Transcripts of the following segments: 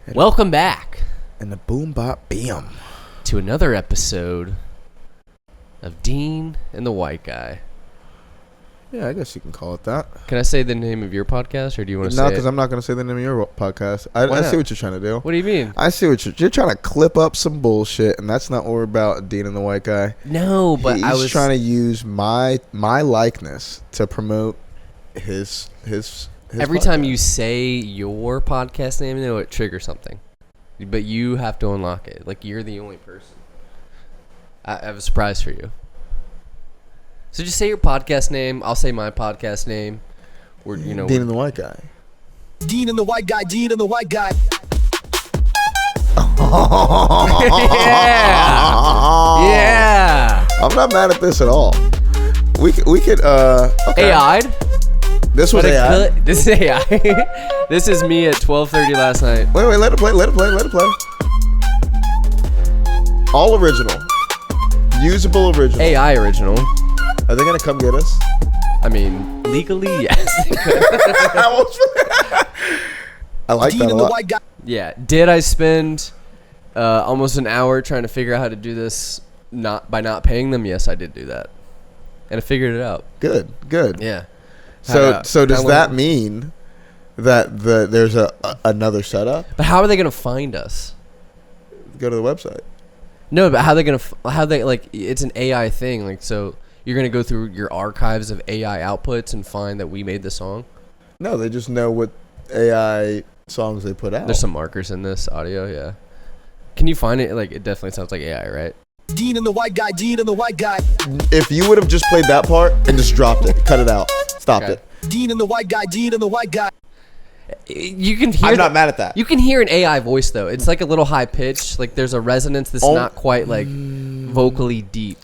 Welcome back And the boom bop bam. to another episode of Dean and the White Guy. Yeah, I guess you can call it that. Can I say the name of your podcast, or do you want to say No, it? because I'm not going to say the name of your podcast. I Why see not? what you're trying to do. What do you mean? I see what you're trying to clip up some bullshit, and that's not what we're about, Dean and the White Guy. No, but He's I was trying to use my likeness to promote his every podcast. time you say your podcast name, it triggers something. But you have to unlock it. Like, you're the only person. I have a surprise for you. So just say your podcast name. I'll say my podcast name. Or Dean and the White Guy. Dean and the White Guy, Dean and the White Guy. Yeah. I'm not mad at this at all. We could okay. AI'd? This was AI. This is AI. This is me at 12:30 last night. Wait, let it play. All original. Usable original. AI original. Are they gonna come get us? I mean, legally, yes. I like Dean that a and the lot. White Guy. Yeah. Did I spend almost an hour trying to figure out how to do this by not paying them? Yes, I did do that. And I figured it out. Good. Yeah. So does that mean that there's another setup? But how are they going to find us? Go to the website. No, but how they like, it's an AI thing. Like, so you're going to go through your archives of AI outputs and find that we made the song? No, they just know what AI songs they put out. There's some markers in this audio, yeah. Can you find it? Like, it definitely sounds like AI, right? Dean and the White Guy, Dean and the White Guy. If you would have just played that part and just dropped it, cut it out, stopped Okay. it. Dean and the White Guy, Dean and the White Guy. You can hear. I'm not mad at that. You can hear an AI voice though. It's like a little high pitch. Like there's a resonance that's not quite like vocally deep.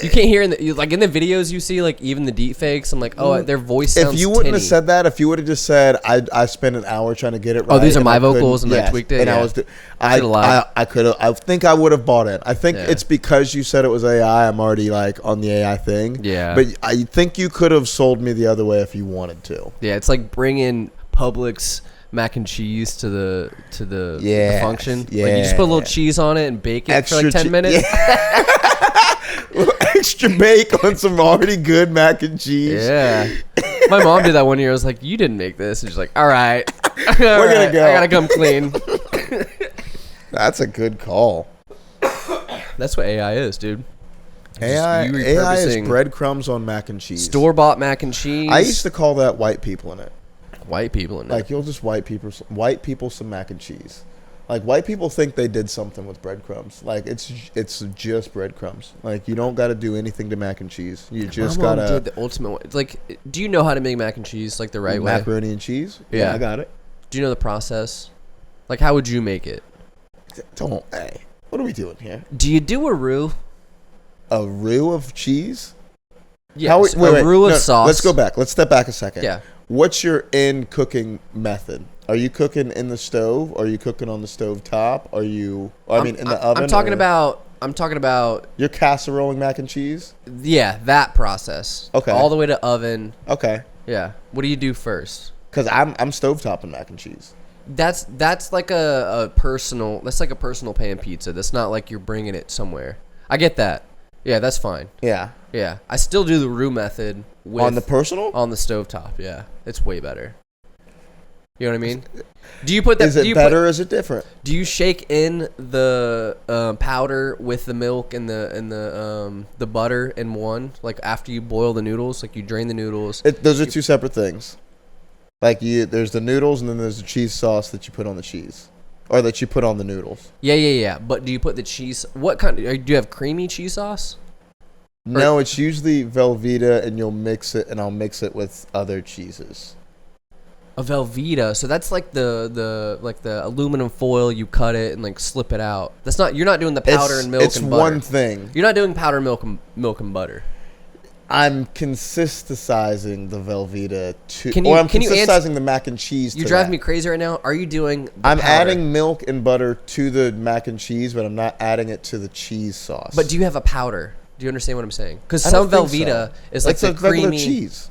You can't hear in the videos you see, like even the deep fakes. I'm like, oh, their voice sounds. If you wouldn't have tinny. said that, if you would have just said, I spent an hour trying to get it right. Oh, these are and my I couldn't- vocals and I yes, tweaked it, and yeah. I Should've lied. could have. I think I would have bought it. I think Yeah. it's because you said it was AI. I'm already like on the AI thing. Yeah. But I think you could have sold me the other way if you wanted to. Yeah, it's like bringing Publix mac and cheese to the the Yes, function. Like you just put a little cheese on it and bake it for like 10 minutes. Extra bake on some already good mac and cheese. Yeah. My mom did that one year. I was like, you didn't make this. And she's like, all right. We're gonna go. I gotta come clean. That's a good call. That's what AI is, dude. AI you is repurposing breadcrumbs on mac and cheese. Store-bought mac and cheese. I used to call that white people in it. White people in Like it. you'll just white people some mac and cheese. Like white people think they did something with breadcrumbs. Like it's just breadcrumbs. Like you don't got to do anything to mac and cheese. You just My mom gotta did the ultimate one. It's like, do you know how to make mac and cheese like the right way? macaroni and cheese. Yeah. I got it. Do you know the process? Like, how would you make it? Don't. Hey, what are we doing here? Do you do a roux? A roux of cheese? Yes, Wait, a roux of no, sauce. Let's go back. Let's step back a second. Yeah. What's your in cooking method? Are you cooking in the stove? Are you cooking on the stove top? Are you? In the oven? I'm talking about. You're casseroling mac and cheese. Yeah, that process. Okay. All the way to oven. Okay. Yeah. What do you do first? Because I'm stovetopping mac and cheese. That's like a personal. That's like a personal pan pizza. That's not like you're bringing it somewhere. I get that. Yeah, that's fine. Yeah. Yeah, I still do the roux method On the personal? on the stovetop. Yeah, it's way better. You know what I mean? Do you put that? Is it better or is it different? Do you shake in the powder with the milk and the butter in one? Like after you boil the noodles, like you drain the noodles. Those are two separate things. Like there's the noodles and then there's the cheese sauce that you put on the cheese. Or that you put on the noodles. Yeah. But do you put the cheese? What kind? Do you have creamy cheese sauce? No, it's usually Velveeta, and you'll mix it, and I'll mix it with other cheeses. A Velveeta. So that's like the aluminum foil. You cut it and like slip it out. That's not. You're not doing the powder and milk it's and butter. one thing. You're not doing powder milk and butter. I'm consisticizing the Velveeta to, Can or I'm you consisticizing the mac and cheese. You're to driving that. me crazy right now. Are you doing? I'm powder? adding milk and butter to the mac and cheese, but I'm not adding it to the cheese sauce. But do you have a powder? Do you understand what I'm saying? Because I some don't think Velveeta so. is like it's the a regular creamy cheese.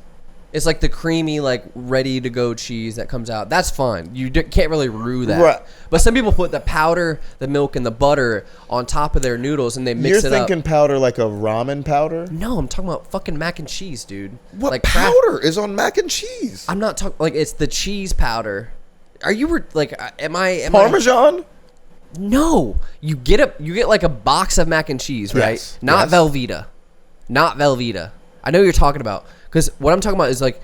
It's like the creamy, like ready to go cheese that comes out. That's fine. You can't really roux that. Right. But some people put the powder, the milk, and the butter on top of their noodles, and they mix it up. You're thinking powder like a ramen powder? No, I'm talking about fucking mac and cheese, dude. What like powder is on mac and cheese? I'm not talking like it's the cheese powder. Are you like? Am I Parmesan? No, you get like a box of mac and cheese, right? Yes, Not yes. Velveeta, not Velveeta. I know what you're talking about because what I'm talking about is like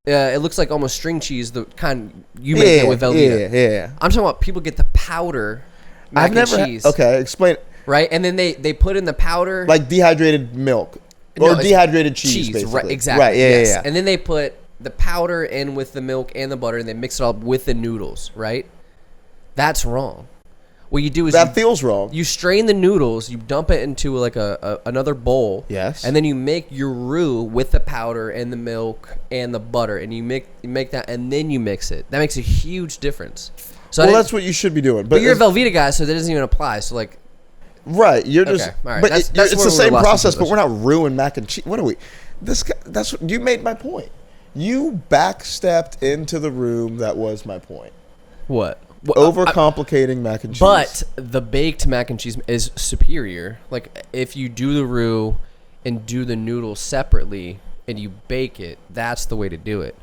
it looks like almost string cheese, the kind you make it with Velveeta. Yeah. I'm talking about people get the powder mac and cheese. Okay, explain. Right, and then they put in the powder Like dehydrated milk or it's dehydrated cheese, basically. Right? Exactly. Right. Yeah. And then they put the powder in with the milk and the butter, and they mix it up with the noodles. Right? That's wrong. What you do is That feels wrong. you strain the noodles, you dump it into like another bowl. Yes. And then you make your roux with the powder and the milk and the butter, and you make that, and then you mix it. That makes a huge difference. So Well, that's what you should be doing. but you're a Velveeta guy, so that doesn't even apply. So like, right, you're just. Okay, all right. But That's it's where the we same lost process, each but other. we're not ruining mac and cheese. What are we? This guy, that's what you made my point. You backstepped into the room that was my point. what? Overcomplicating mac and cheese. But the baked mac and cheese is superior. Like if you do the roux and do the noodles separately and you bake it, that's the way to do it.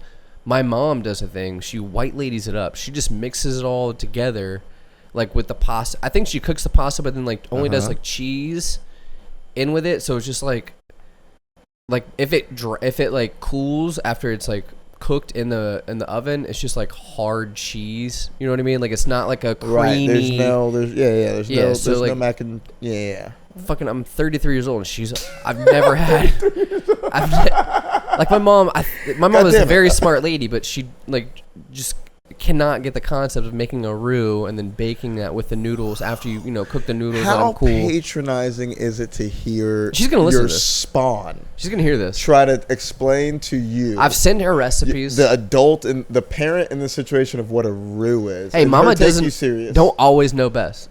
My mom does a thing. She white ladies it up. She just mixes it all together, like with the pasta. I think she cooks the pasta, but then like only does like cheese in with it. So it's just like if it like cools after it's like cooked in the oven, it's just like hard cheese. You know what I mean? Like it's not like a creamy. Right. There's so no like, mac and fucking, I'm 33 years old, and I've never had. Like my mom is a very smart lady, but she like just cannot get the concept of making a roux and then baking that with the noodles after you cook the noodles. How let them cool. patronizing is it to hear? She's gonna listen your to this. spawn She's gonna hear this. try to explain to you. I've sent her recipes. The adult and the parent in the situation of what a roux is. Hey, and mama her take doesn't you serious. don't always know best.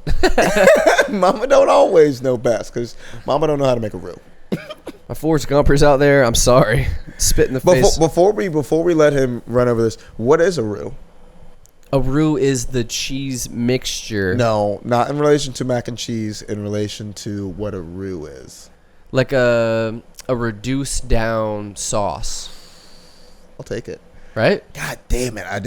Mama don't always know best because mama don't know how to make a roux. My Forrest Gumpers out there, I'm sorry. Spit in the face. Before we let him run over this, what is a roux? A roux is the cheese mixture. No, not in relation to mac and cheese. In relation to what a roux is. Like a reduced down sauce. I'll take it. Right? God damn it! I'll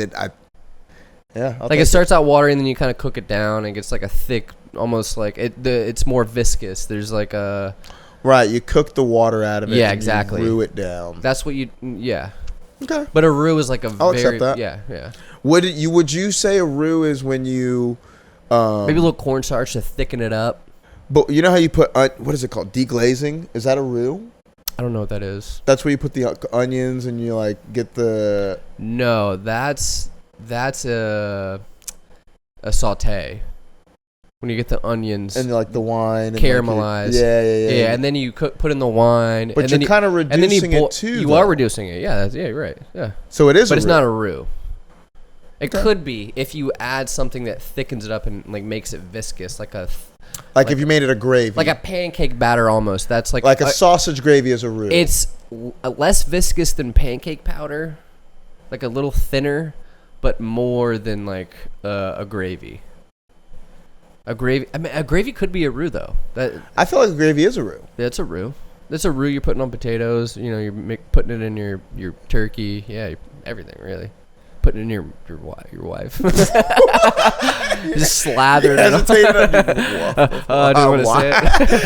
Like it starts out watery and then you kind of cook it down and it gets like a thick, almost like it's more viscous. There's like a right. You cook the water out of it. Yeah, and exactly. You roux it down. That's what yeah. Okay. But a roux is like I'll accept that. Yeah. Would you say a roux is when you maybe a little cornstarch to thicken it up? But you know how you put what is it called? Deglazing? Is that a roux? I don't know what that is. That's where you put the onions and you like get the. No, that's a saute. When you get the onions And like the wine. And caramelized. Like yeah. And then you put in the wine. But and you're then kind of reducing it too. You are reducing it. Yeah, you're right. Yeah. So it is But it's roux. not a roux. It Okay. could be if you add something that thickens it up and like makes it viscous, like Like if you made it a gravy. like a pancake batter almost. That's like a sausage gravy is a roux. It's less viscous than pancake powder, like a little thinner, but more than like a gravy. A gravy could be a roux though. I feel like gravy is a roux. That's a roux. That's a roux you're putting on potatoes. You're putting it in your turkey. Yeah, everything really. Putting it in your wife. Just slather it. Hesitated on your I didn't want to say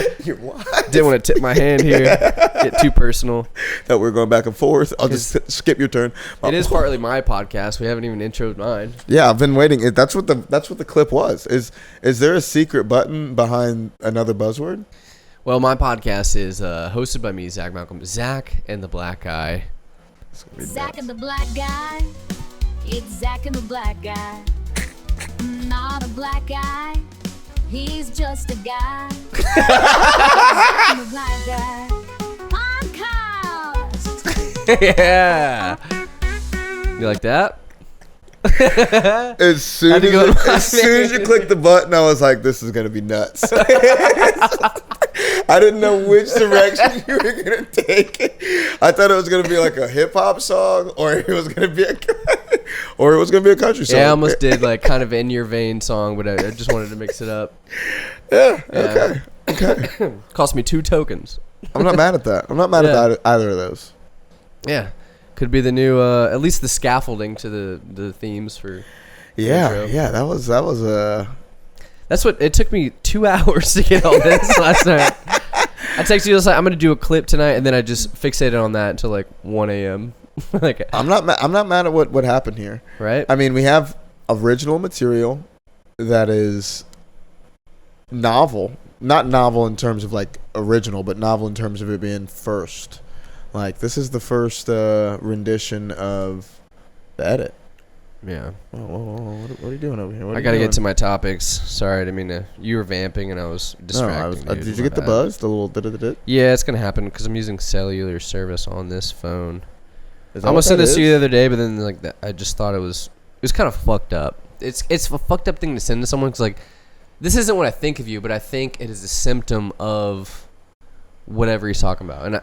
it. Your wife. Didn't want to tip my hand here. Get too personal. That we're going back and forth. I'll just skip your turn. It is partly my podcast. We haven't even introed mine. Yeah, I've been waiting. That's what the clip was. Is there a secret button behind another buzzword? Well, my podcast is hosted by me, Zack Malcolm. Zack and the Black Guy. Zack and the Black Guy. It's Zack and the Black Guy. Not a black guy. He's just a guy. Zack and the Black Guy. Podcast. Yeah. You like that? As soon as you click the button, I was like, "This is gonna be nuts." I didn't know which direction you were gonna take it. I thought it was gonna be like a hip hop song, or it was gonna be a country song. Yeah, I almost did like kind of in your vein song, but I just wanted to mix it up. Yeah. Okay. Cost me 2 tokens. I'm not mad at that. I'm not mad at either of those. Yeah, could be the new, at least the scaffolding to the themes for. Yeah. That was That's what it took me 2 hours to get all this last night. I texted you, I was like, I'm gonna do a clip tonight, and then I just fixated on that until like 1 a.m. Like, I'm not mad at what happened here. Right? I mean, we have original material that is novel. Not novel in terms of like original, but novel in terms of it being first. Like, this is the first rendition of the edit. Yeah. What are you doing over here? I gotta get to my topics. Sorry, I didn't mean to. You were vamping and I was distracting. No, did you get the buzz? The little bit? Yeah, it's gonna happen because I'm using cellular service on this phone. I almost said this to you the other day, but then like that, I just thought it was kind of fucked up. It's a fucked up thing to send to someone because like this isn't what I think of you, but I think it is a symptom of whatever he's talking about, and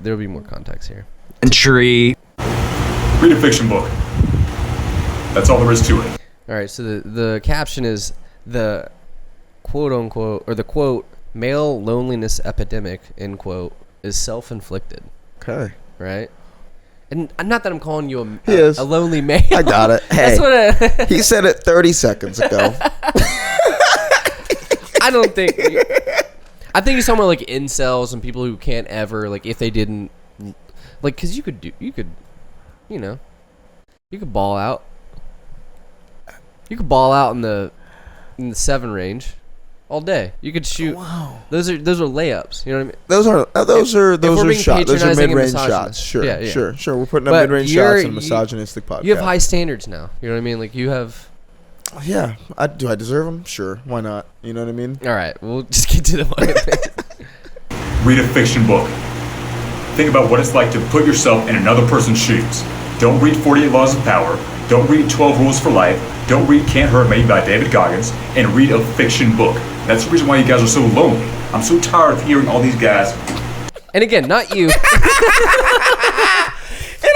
there'll be more context here. Entry. Read a fiction book. That's all there is to it. All right, so the caption is the quote unquote, or the quote, male loneliness epidemic, end quote, is self-inflicted. Okay. Right? And not that I'm calling you a lonely male. I got it. Hey, that's what he said it 30 seconds ago. I don't think. I think he's talking about like incels and people who can't ever, like, if they didn't, like, because you could ball out. You could ball out in the 7 range all day. You could shoot. Wow. Those are layups. You know what I mean? Those are shots. Those are patronizing and mid-range misogynist. shots. Sure. Yeah. Sure. We're putting up But mid-range shots in a misogynistic podcast. You have high standards now. You know what I mean? Like, you have. Yeah. Do I deserve them? Sure. Why not? You know what I mean? All right. We'll just get to the fucking thing. Read a fiction book. Think about what it's like to put yourself in another person's shoes. Don't read 48 Laws of Power. Don't read 12 Rules for Life. Don't read Can't Hurt Me by David Goggins. And read a fiction book. That's the reason why you guys are so lonely. I'm so tired of hearing all these guys. And again, not you. And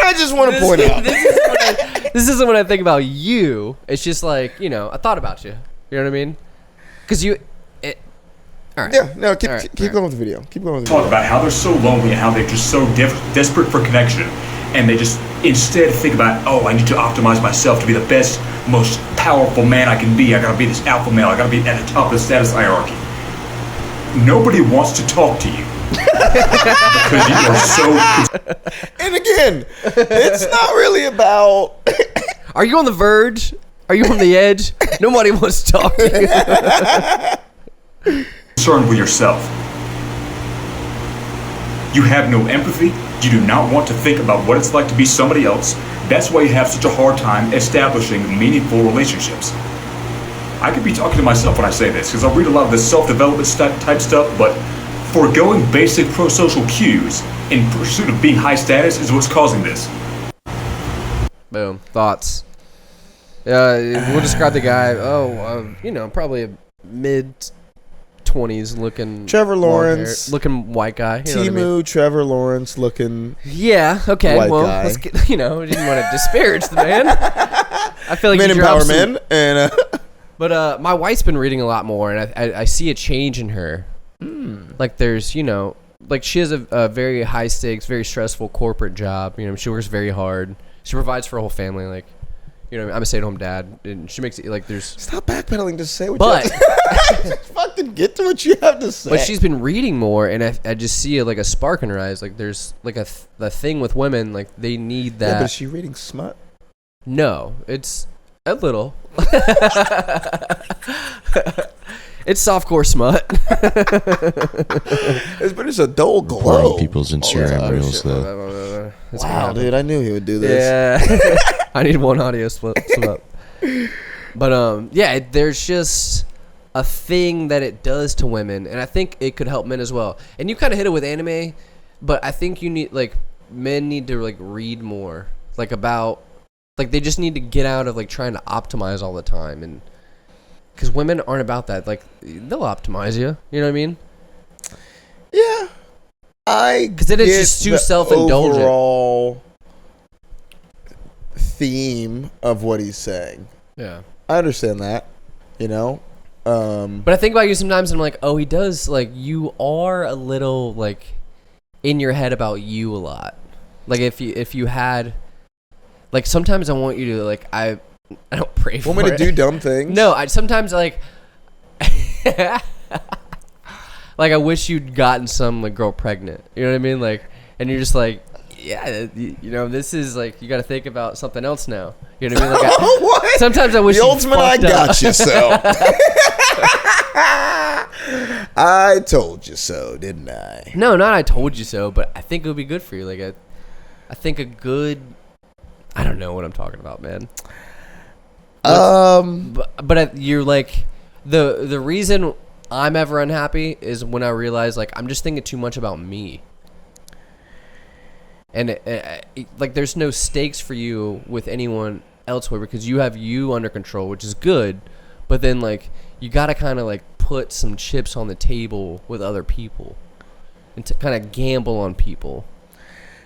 I just want to point out. This isn't when I think about you. It's just like, I thought about you. You know what I mean? Because all right. Yeah, no, keep going with the video. Keep going with the video. Talk about how they're so lonely and how they're just so desperate for connection. And they just instead think about, I need to optimize myself to be the best, most powerful man I can be. I gotta be this alpha male. I gotta be at the top of the status hierarchy. Nobody wants to talk to you. Because you are so... And again, it's not really about... Are you on the verge? Are you on the edge? Nobody wants to talk to you. Concerned with yourself. You have no empathy. You do not want to think about what it's like to be somebody else. That's why you have such a hard time establishing meaningful relationships. I could be talking to myself when I say this, because I read a lot of this self-development type stuff, but foregoing basic pro-social cues in pursuit of being high status is what's causing this. Boom. Thoughts. We'll describe the guy. Probably a mid-20s looking. Trevor Lawrence. Looking white guy. You know what I Timu, mean? Trevor Lawrence looking. Yeah. Okay. White well, guy. let's get. We didn't want to disparage the man. I feel like Men you dropped empowerment and. But my wife's been reading a lot more, and I see a change in her. Like there's, like she has a very high stakes, very stressful corporate job. She works very hard. She provides for her whole family. Like, I'm a stay-at-home dad, and she makes it like there's. Stop backpedaling. Just say what but, you have to just fucking get to what you have to say. But she's been reading more, and I just see like a spark in her eyes. Like there's like a thing with women, like they need that. Yeah, but is she reading smut? No, it's a little. It's softcore smut. It's a dull glow. Pouring people's Instagram reels, though. Wow, dude, I knew he would do this. Yeah. I need one audio split up. But, there's just a thing that it does to women, and I think it could help men as well. And you kind of hit it with anime, but I think you need, like, men need to, like, read more. Like, about, like, they just need to get out of, like, trying to optimize all the time. And Because women aren't about that. Like, they'll optimize you. You know what I mean? Yeah. Because then it's just too self-indulgent. Overall theme of what he's saying. Yeah. I understand that, you know? But I think about you sometimes and I'm like, oh, he does, like, you are a little, like, in your head about you a lot. Like, if you had, like, sometimes I want you to, like, I don't pray for it. Want me to do dumb things? No, I sometimes, like, like, I wish you'd gotten some, like, girl pregnant. You know what I mean? Like, and you're just like, yeah, you know, this is, like, you got to think about something else now. You know what I mean? Like, What? Sometimes I wish the you ultimate I got you so. I told you so, didn't I? No, not I told you so, but I think it would be good for you. Like, I think a good, I don't know what I'm talking about, man. But you're like, the reason I'm ever unhappy is when I realize, like, I'm just thinking too much about me. And like, there's no stakes for you with anyone elsewhere because you have you under control, which is good. But then, like, you got to kind of, like, put some chips on the table with other people and to kind of gamble on people.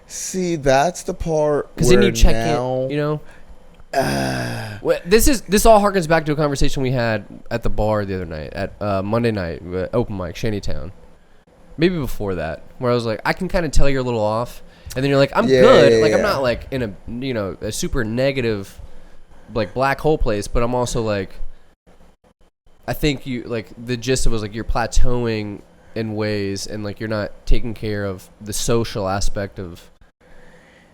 See, that's the part because then you check in, you know. This all harkens back to a conversation we had at the bar the other night at Monday night open mic Shantytown. Maybe before that, where I was like, I can kind of tell you're a little off, and then you're like, I'm good. Like, I'm not like in a, you know, a super negative, like, black hole place, but I'm also like, I think you, like, the gist of it was like you're plateauing in ways, and like you're not taking care of the social aspect of.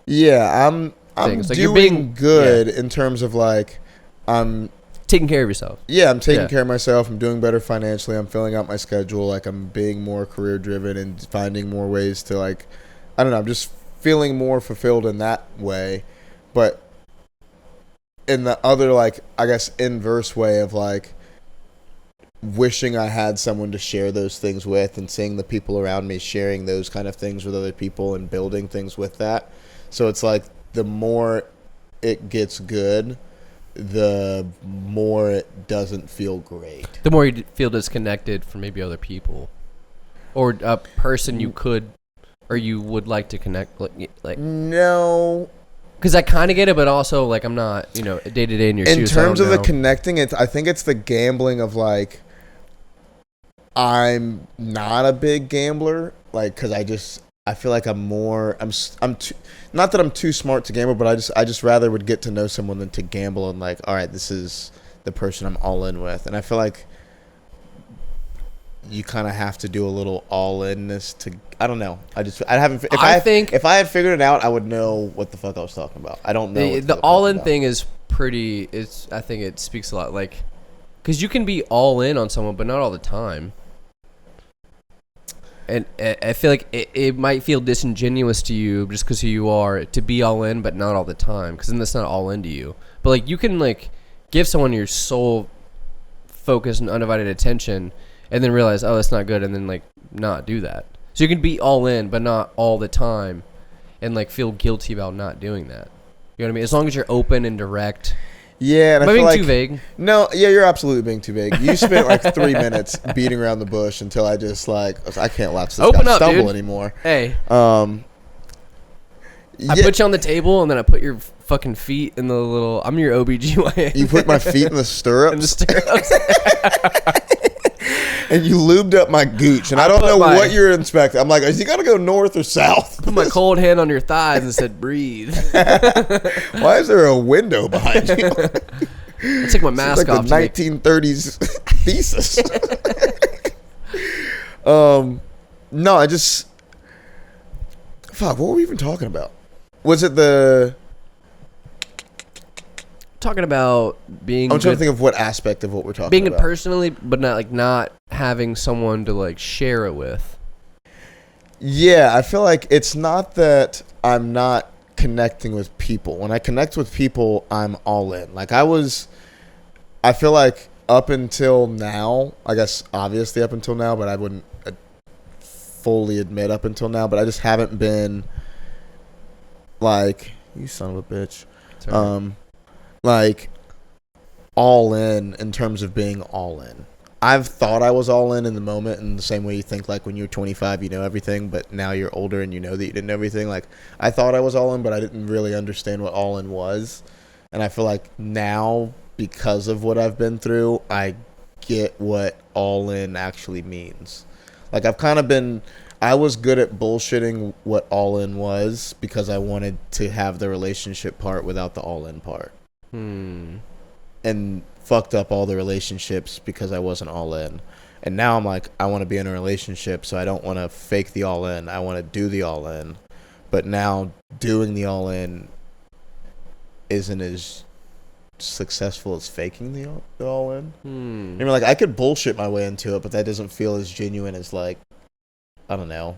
Yeah, I'm like, doing you're being good in terms of, like, I'm taking care of yourself. Yeah, I'm taking care of myself. I'm doing better financially. I'm filling out my schedule. Like, I'm being more career driven and finding more ways to, like, I don't know. I'm just feeling more fulfilled in that way. But in the other, like, I guess, inverse way of, like, wishing I had someone to share those things with and seeing the people around me sharing those kind of things with other people and building things with that. So it's like the more it gets good, the more it doesn't feel great. The more you feel disconnected from maybe other people or a person you could or you would like to connect. Like no. Because I kind of get it, but also, like, I'm not, you know, day to day in your shoes. In terms of the connecting, I think it's the gambling of, like, I'm not a big gambler, like, because I feel like I'm too, not that I'm too smart to gamble, but I just rather would get to know someone than to gamble and, like, all right, this is the person I'm all in with. And I feel like you kind of have to do a little all-inness to, I don't know. If I had figured it out, I would know what the fuck I was talking about. I don't know. The all-in thing is pretty, I think it speaks a lot, like, because you can be all in on someone, but not all the time. And I feel like it might feel disingenuous to you just because who you are to be all in, but not all the time, because then that's not all into you. But, like, you can, like, give someone your sole focus and undivided attention and then realize, oh, that's not good, and then, like, not do that. So you can be all in, but not all the time, and, like, feel guilty about not doing that. You know what I mean? As long as you're open and direct. Yeah, and Am I feel being like, too vague? No, yeah, you're absolutely being too vague. You spent like 3 minutes beating around the bush until I just, like, I can't watch this Open guy up, stumble dude. anymore. Hey. Yeah. I put you on the table, and then I put your fucking feet in the little, I'm your OBGYN. You put my feet in the stirrups? In the stirrups. And you lubed up my gooch, and I don't know what you're inspecting. I'm like, is he got to go north or south? Put my cold hand on your thighs and said, breathe. Why is there a window behind you? I took my mask like off. The 1930s thesis. No, I just... Fuck, what were we even talking about? Was it the... Talking about being... I'm trying to think of what aspect of what we're talking about. Being it personally, but not, like, not having someone to, like, share it with. Yeah, I feel like it's not that I'm not connecting with people. When I connect with people, I'm all in. Like, I feel like up until now, I guess obviously up until now, but I wouldn't fully admit up until now, but I just haven't been like, you son of a bitch. Sorry. Like all in terms of being all in. I've thought I was all in the moment, in the same way you think like when you're 25 you know everything, but now you're older and you know that you didn't know everything. Like I thought I was all in, but I didn't really understand what all in was. And I feel like now, because of what I've been through, I get what all in actually means. Like I was good at bullshitting what all in was because I wanted to have the relationship part without the all in part. And fucked up all the relationships because I wasn't all in. And now I'm like, I want to be in a relationship, so I don't want to fake the all in. I want to do the all in. But now doing the all in isn't as successful as faking the all in. I mean, like, I could bullshit my way into it, but that doesn't feel as genuine as, like, I don't know,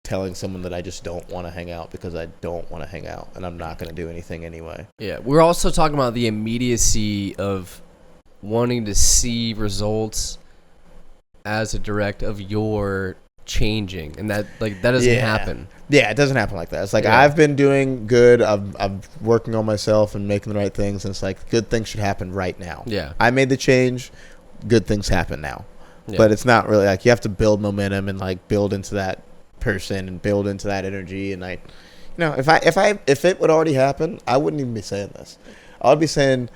telling someone that I just don't want to hang out because I don't want to hang out and I'm not going to do anything anyway. Yeah, we're also talking about the immediacy of wanting to see results as a direct of your changing, and that doesn't happen. Yeah, it doesn't happen like that. It's like I've been doing good. I'm working on myself and making the right things, and it's like good things should happen right now. Yeah, I made the change. Good things happen now, but it's not really like you have to build momentum and like build into that person and build into that energy. And if it would already happen, I wouldn't even be saying this. I would be saying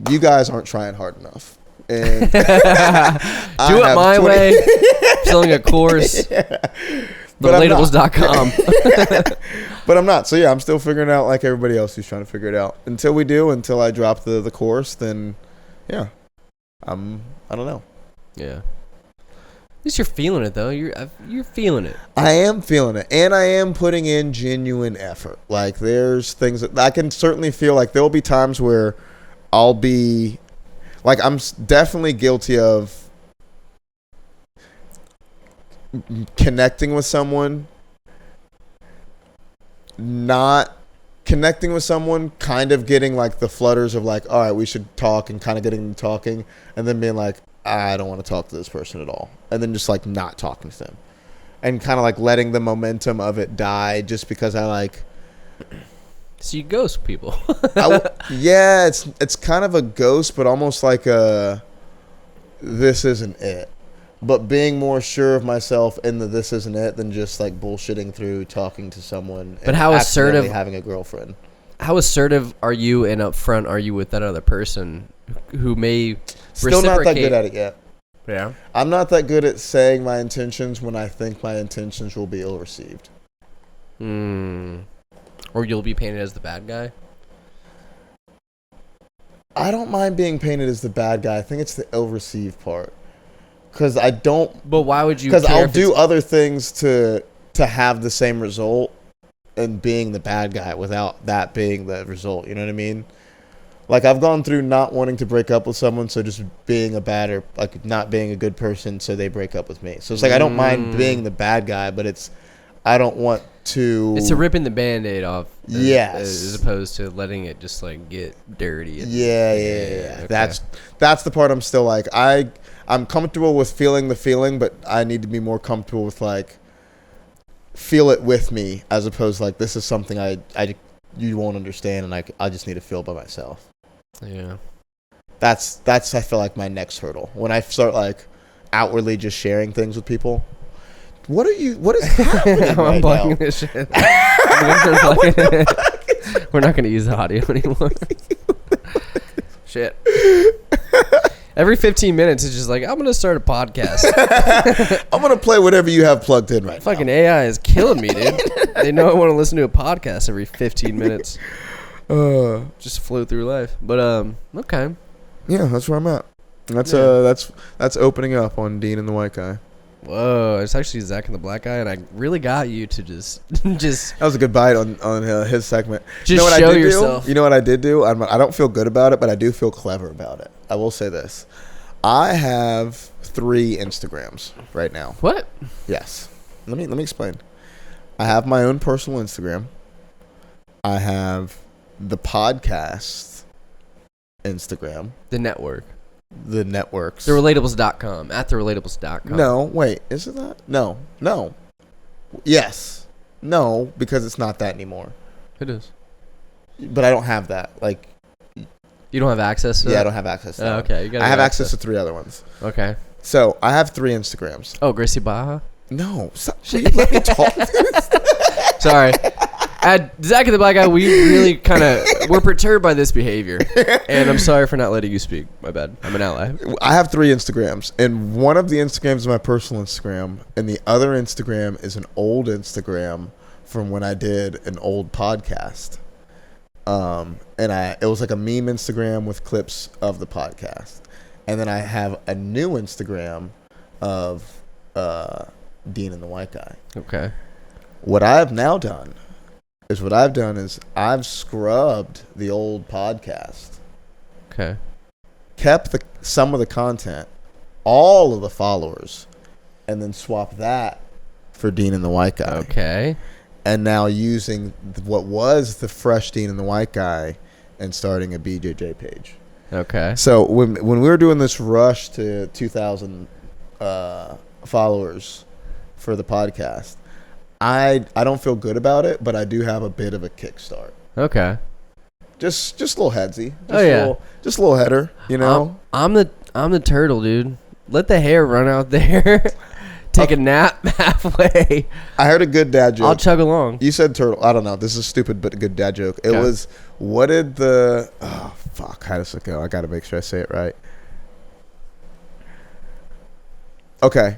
you guys aren't trying hard enough. And do it my way. Selling a course. Thelatables.com. But I'm not. So yeah, I'm still figuring it out like everybody else who's trying to figure it out. Until I drop the course, then yeah, I don't know. Yeah. At least you're feeling it, though. You're feeling it. I am feeling it, and I am putting in genuine effort. Like, there's things that I can certainly feel. Like, there will be times where I'll be, like, I'm definitely guilty of connecting with someone, not connecting with someone, kind of getting, like, the flutters of, like, all right, we should talk, and kind of getting them talking, and then being like, I don't want to talk to this person at all. And then just like not talking to them. And kind of like letting the momentum of it die just because I like. So you ghost people. Yeah, it's kind of a ghost, but almost like this isn't it. But being more sure of myself in the this isn't it than just like bullshitting through talking to someone. But how assertive having a girlfriend. How assertive are you and upfront are you with that other person who may still not that good at it yet? Yeah. I'm not that good at saying my intentions when I think my intentions will be ill received. Or you'll be painted as the bad guy? I don't mind being painted as the bad guy. I think it's the ill received part. Because I don't. But why would you? Because I'll do other things to have the same result and being the bad guy without that being the result. You know what I mean? Like, I've gone through not wanting to break up with someone, so just being a bad or like not being a good person, so they break up with me. So it's like I don't mind being the bad guy, but I don't want to. It's a ripping the Band-Aid off. Yes. As opposed to letting it just like get dirty. Yeah. Okay. That's the part I'm still like I'm comfortable with feeling the feeling, but I need to be more comfortable with like feel it with me as opposed to like this is something you won't understand and I just need to feel by myself. Yeah. That's I feel like my next hurdle. When I start like outwardly just sharing things with people. What is happening right now? This shit. We're not going to use the audio anymore. Shit. Every 15 minutes, it's just like, I'm going to start a podcast. I'm going to play whatever you have plugged in right now. Fucking AI is killing me, dude. They know I want to listen to a podcast every 15 minutes. Just flow through life. But, okay. Yeah, that's where I'm at. That's opening up on Dean and the White Guy. Whoa, it's actually Zack and the Black Guy, and I really got you to just that was a good bite on his segment. Just you know what show I did yourself. Do? You know what I did do? I don't feel good about it, but I do feel clever about it. I will say this. I have 3 Instagrams right now. What? Yes. Let me explain. I have my own personal Instagram. I have the podcast Instagram. The network. The networks. Therelatables.com. At therelatables.com. No, wait. Is it that? No. Yes. No, because it's not that anymore. It is. But I don't have that. Like, You don't have access to Yeah, that? I don't have access to that. Oh, okay. You gotta I have get access to 3 other ones. Okay. So I have 3 Instagrams. Oh, Gracie Baja? No. Will you let me talk? Sorry. At Zack and the Black Guy, we really kind of we're perturbed by this behavior, and I'm sorry for not letting you speak. My bad. I'm an ally. I have 3 Instagrams, and one of the Instagrams is my personal Instagram, and the other Instagram is an old Instagram from when I did an old podcast. And it was like a meme Instagram with clips of the podcast, and then I have a new Instagram of Dean and the White Guy. Okay. What I've now done is I've scrubbed the old podcast, Okay. kept some of the content, all of the followers, and then swapped that for Dean and the White Guy. Okay. And now using what was the fresh Dean and the White Guy and starting a BJJ page. Okay. So when we were doing this rush to 2,000 followers for the podcast, I don't feel good about it, but I do have a bit of a kickstart. Okay. Just a little headsy. Just a little header, you know. I'm the turtle, dude. Let the hair run out there. Take a nap halfway. I heard a good dad joke. I'll chug along. You said turtle. I don't know. This is stupid, but a good dad joke. It Okay. was, what did the... Oh, fuck. How does it go? I got to make sure I say it right. Okay.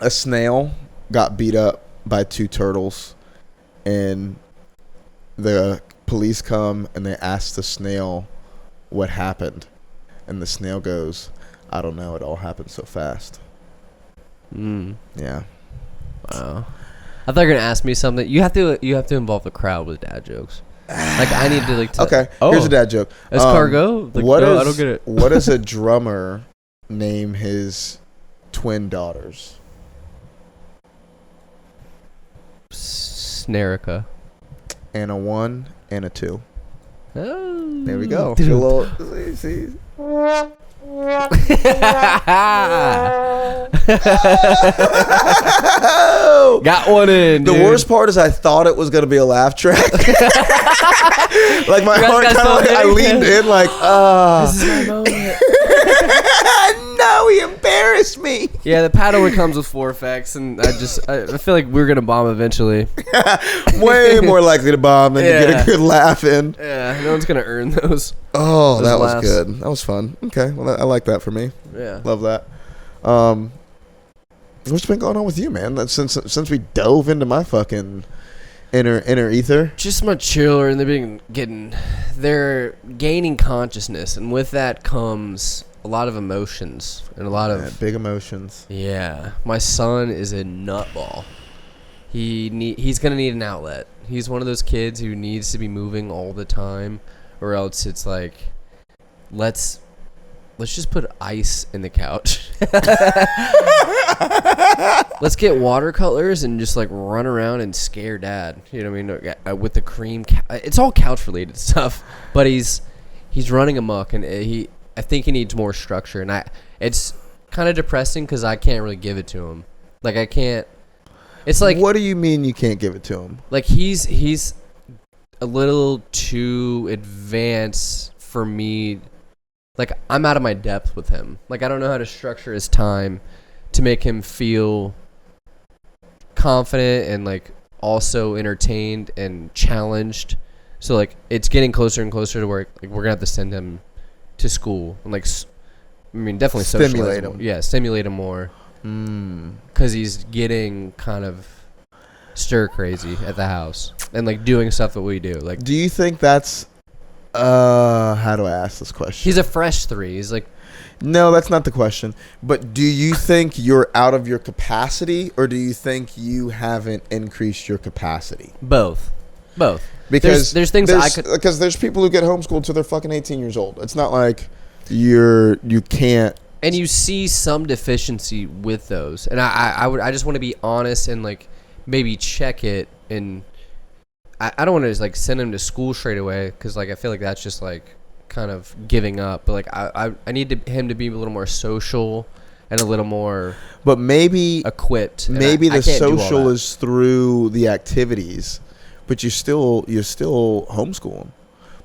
A snail got beat up by 2 turtles, and the police come, and they ask the snail what happened. And the snail goes, I don't know. It all happened so fast. Yeah. Wow. I thought you were gonna ask me something. You have to involve the crowd with dad jokes. Like I need to like. Okay. Here's a dad joke. Escargot? Like, no, I don't get it. What does a drummer name his twin daughters? Snerica. And a 1 and a 2. Oh. There we go. See, see? Got one in. The dude. worst part is I thought it was gonna be a laugh track. Like my You guys heart got kind of so I big. leaned in like, This is my moment. no, he embarrassed me. Yeah, the paddle one comes with 4 effects, and I feel like we're gonna bomb eventually. Way more likely to bomb than to get Yeah. a good laugh in. Yeah, no one's gonna earn those. Oh, Those that was laughs. good. That was fun. Okay, well, I like that for me. Yeah. Love that. What's been going on with you, man? Since we dove into my fucking inner ether. Just much chiller, and they're gaining consciousness, and with that comes a lot of emotions and a lot of Big emotions. Yeah, my son is a nutball. He's gonna need an outlet. He's one of those kids who needs to be moving all the time, or else it's like, let's just put ice in the couch. Let's get watercolors and just like run around and scare dad. You know what I mean? With the cream, it's all couch related stuff. But he's running amok, and I think he needs more structure. And it's kind of depressing because I can't really give it to him. Like I can't. It's like, what do you mean you can't give it to him? like he's a little too advanced for me. Like I'm out of my depth with him. Like I don't know how to structure his time to make him feel confident and like also entertained and challenged. So like it's getting closer and closer to where like we're gonna have to send him to school and like definitely Stimulate socialize him. Yeah, stimulate him more. Because he's getting kind of stir crazy at the house and like doing stuff that we do. Like, Do you think that's how do I ask this question? he's a fresh 3. He's like, No, that's not the question. But do you think you're out of your capacity, or do you think you haven't increased your capacity? both. Because there's things I could. because there's people who get homeschooled till they're fucking 18 years old. It's not like you can't. And you see some deficiency with those, and I just want to be honest and like maybe check it, and I don't want to just like send him to school straight away because like I feel like that's just like kind of giving up. But like I need him to be a little more social and a little more But maybe equipped. and maybe I the can't do all social that. is through the activities, but you still homeschool him.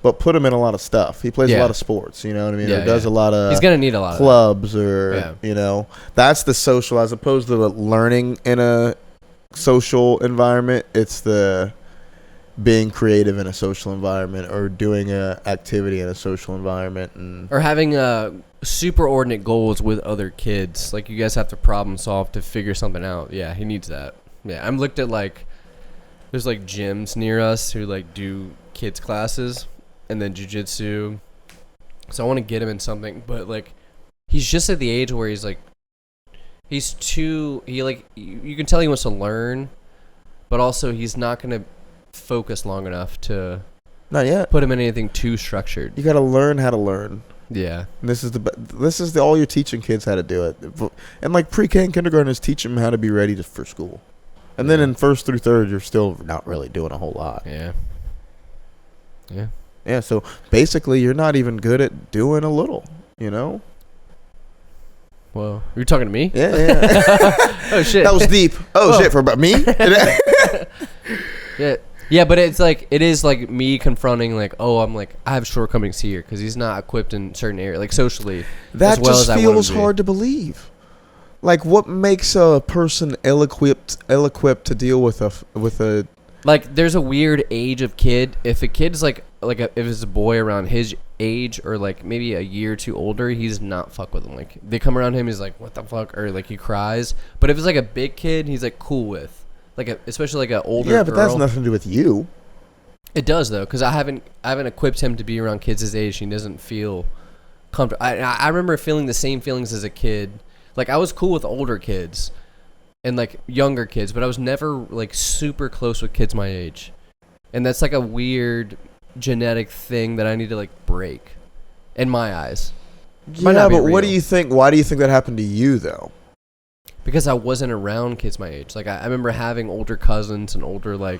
but put him in a lot of stuff. He plays a Yeah. lot of sports, you know what I mean? Yeah, Or does yeah. a lot of He's gonna need a lot of clubs or, Yeah. you know, that's the social as opposed to the learning in a social environment. It's the being creative in a social environment or doing a activity in a social environment. And or having superordinate goals with other kids. Like you guys have to problem solve to figure something out. Yeah, he needs that. Yeah, I'm looked at like there's like gyms near us who like do kids classes and then jujitsu. So I want to get him in something, but like he's just at the age where he's like you can tell he wants to learn, but also he's not gonna focus long enough to not yet. put him in anything too structured. You got to learn how to learn. Yeah. And this is all you're teaching kids how to do it. And like pre-K and kindergarten is teaching them how to be ready for school. And then in first through third, you're still not really doing a whole lot. Yeah. Yeah. Yeah, so basically you're not even good at doing a little, you know? Whoa. You're talking to me? Yeah, yeah. Oh shit. That was deep. Oh, shit, for about me? Yeah. Yeah, but it is like me confronting like, oh, I'm like I have shortcomings here because he's not equipped in certain areas, like socially. That as well just as I want him feels to be. hard to believe. Like, what makes a person ill-equipped to deal with a Like, there's a weird age of kid. If a kid's if it's a boy around his age or like maybe a year or two older, he's not fuck with him. Like they come around him, he's like, what the fuck, or like he cries. But if it's like a big kid, he's like cool with. Like especially like an older yeah, but girl. that's nothing to do with you. It does though, because I haven't equipped him to be around kids his age. He doesn't feel comfortable. I remember feeling the same feelings as a kid. Like I was cool with older kids and like younger kids, but I was never like super close with kids my age. And that's like a weird genetic thing that I need to like break in my eyes. Might Yeah, not be but what do real. you think? Why do you think that happened to you though? Because I wasn't around kids my age. Like I remember having older cousins and older like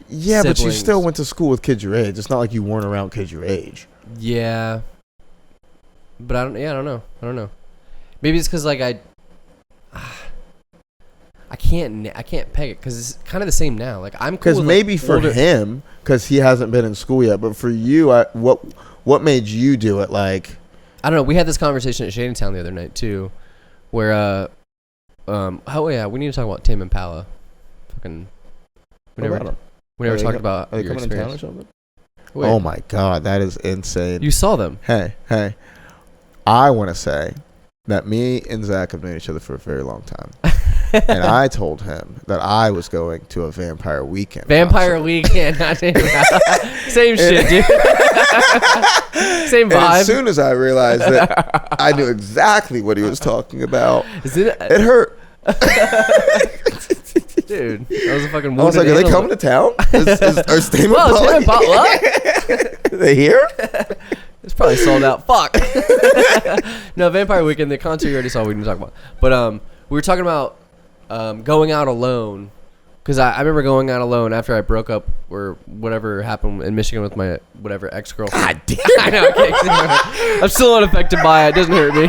Yeah, but you siblings. still went to school with kids your age. It's not like you weren't around kids your age. Yeah. But I don't know. Maybe it's because like I can't peg it because it's kind of the same now. Like I'm cool Because with, maybe like, for older, him, because he hasn't been in school yet. But for you, what made you do it? Like, I don't know. We had this conversation at Shadentown the other night too, where we need to talk about Tame Impala. Fucking, we what never about 'em? we never Are they talked co- about Are they your coming in town or experience. something? Wait, Oh my god, that is insane. you saw them? Hey, I want to say that me and Zach have known each other for a very long time, and I told him that I was going to a Vampire Weekend. Vampire concert. Weekend, not Tame Impala. Same shit, dude. Same And vibe. as soon as I realized that I knew exactly what he was talking about, Is it, it hurt. dude? That was a fucking. I was like, wounded "Are they animal. coming to town? Are Tame Whoa, Impala Tame Impala, here? Are they here?" It's probably sold out. Fuck. No, Vampire Weekend, the concert you already saw. We didn't talk about. But we were talking about going out alone, because I remember going out alone after I broke up or whatever happened in Michigan with my whatever ex-girlfriend. God damn. I know. Okay, I'm still unaffected by it. It doesn't hurt me.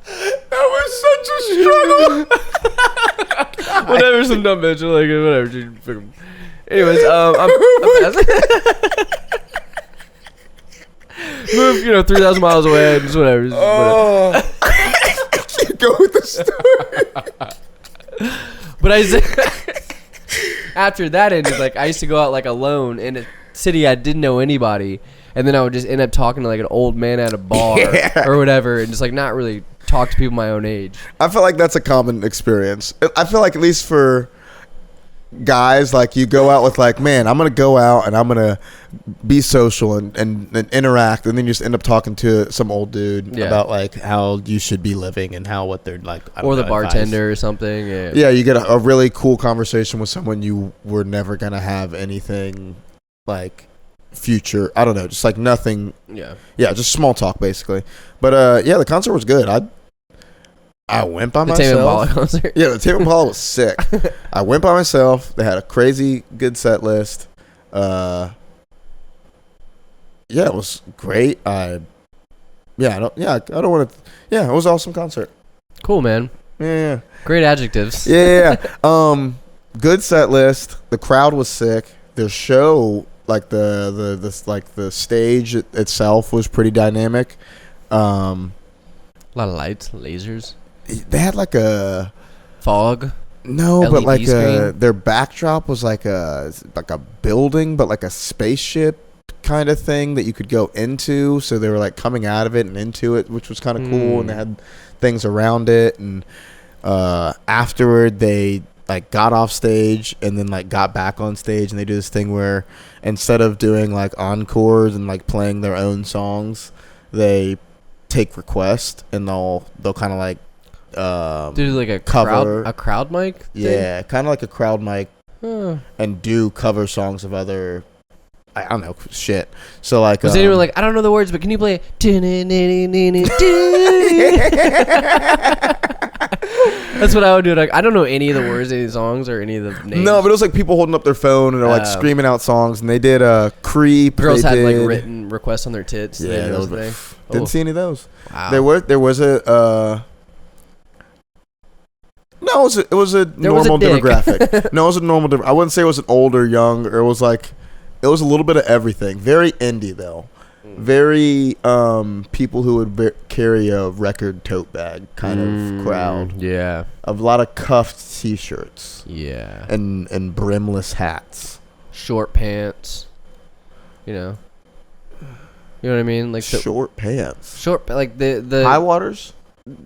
That was such a struggle. Whatever, some dumb bitch. Like whatever. She fucking- Anyways, I'm move 3,000 miles away and just whatever. Oh, I can't go with the story. But I said, after that ended, like I used to go out like alone in a city I didn't know anybody, and then I would just end up talking to like an old man at a bar Yeah. or whatever, and just like not really talk to people my own age. I feel like that's a common experience. I feel like at least for guys, like you go out with like, man, I'm gonna go out and I'm gonna be social and interact, and then you just end up talking to some old dude Yeah. about like how you should be living and how what they're like, I don't Or the know, advice. bartender or something. Yeah. Yeah, you get a really cool conversation with someone you were never gonna have anything like future. I don't know, just like nothing. Yeah. Yeah, just small talk basically. But yeah, the concert was good. I went by The Tame Impala myself. concert. Yeah, the Tame Impala was sick. I went by myself. They had a crazy good set list. Yeah, it was great. I don't want to. Yeah, it was an awesome concert. Cool, man. Yeah. Great adjectives. Yeah. good set list. The crowd was sick. Their show, like the stage itself, was pretty dynamic. A lot of lights, lasers, They had like a fog. no, LED but like screen? their backdrop was like a building, but like a spaceship kind of thing that you could go into. So they were like coming out of it and into it, which was kind of cool. And they had things around it. And afterward, they like got off stage and then like got back on stage, and they do this thing where instead of doing like encores and like playing their own songs, they take requests and they'll kind of like Do like a cover crowd mic thing? yeah, kind of like a crowd mic, Huh. and do cover songs of other, I don't know, shit. So like, Was anyone like, I don't know the words, but can you play? That's what I would do. Like, I don't know any of the words, any of the songs, or any of the names. no, but it was like people holding up their phone and they're like screaming out songs, and they did Creep. Girls they had like did- written requests on their tits. Yeah, They did those those were, thing. didn't Oh. see any of those. Wow. There was a no, it was a There was a normal dick. demographic. No, it was a normal. I wouldn't say it was an old or young, or it was like, it was a little bit of everything. Very indie though. Very people who would carry a record tote bag kind of crowd. Yeah. A lot of cuffed T-shirts Yeah. and brimless hats. Short pants. You know. You know what I mean? Like the Short pants. short, like the High waters.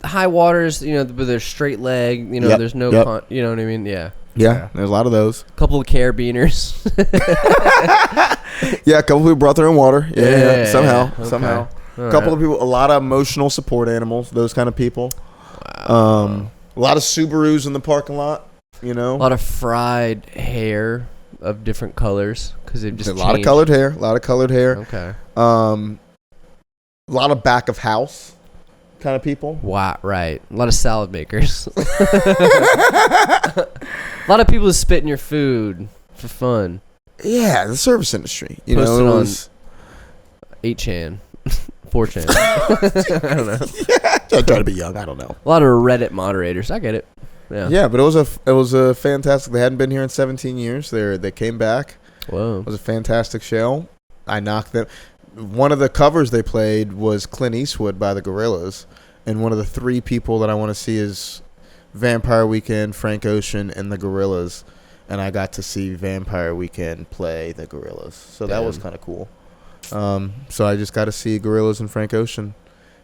high waters. You know, with their straight leg. You know, Yep, there's no. yep. You know what I mean? Yeah. Yeah, there's a lot of those. Couple of carabiners. Yeah, a couple people brought their own water. Yeah, somehow. okay. A couple of people, a lot of emotional support animals, those kind of people. A lot of Subarus in the parking lot, you know. A lot of fried hair of different colors because they've just a lot of changed. colored hair. A lot of colored hair. Okay. A lot of back of house kind of people. Wow. Right. A lot of salad makers. A lot of people who spit in your food for fun. Yeah, the service industry. You Posted know, it on was 8chan, 4chan. I don't know. I try to be young. I don't know. A lot of Reddit moderators. I get it. Yeah. Yeah, but it was a fantastic. They hadn't been here in 17 years. They came back. Whoa. It was a fantastic show. I knocked them. One of the covers they played was Clint Eastwood by the Gorillaz, and one of the three people that I want to see is Vampire Weekend, Frank Ocean, and the Gorillaz. And I got to see Vampire Weekend play the Gorillaz, so that was Damn. kind of cool. So I just got to see Gorillaz and Frank Ocean,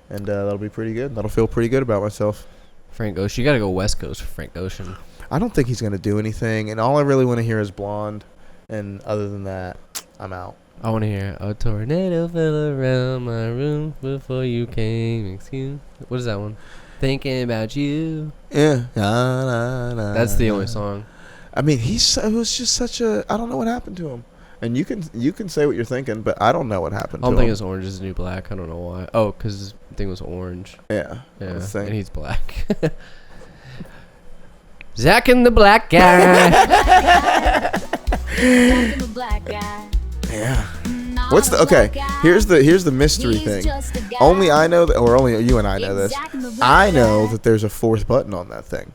and that'll be pretty good. That'll feel pretty good about myself. Frank Ocean. You got to go West Coast for Frank Ocean. I don't think he's gonna do anything, and all I really want to hear is Blonde. And other than that, I'm out. I want to hear a tornado fell around my room before you came. Excuse. What is that one? Thinking about you. Yeah, That's the only song. I mean, it was just such a. I don't know what happened to him. And you can say what you're thinking, but I don't know what happened. I don't to think him. it's Orange is the New Black. I don't know why. Oh, because his thing was orange. Yeah, Yeah, that's the thing. and he's black. Zack and the Black Guy. Zack and the black guy. Yeah. Not What's a the okay? black guy. Here's the mystery He's thing. just a guy. Only I know that, or only you and I know this. Zack and the black I know guy. that there's a fourth button on that thing.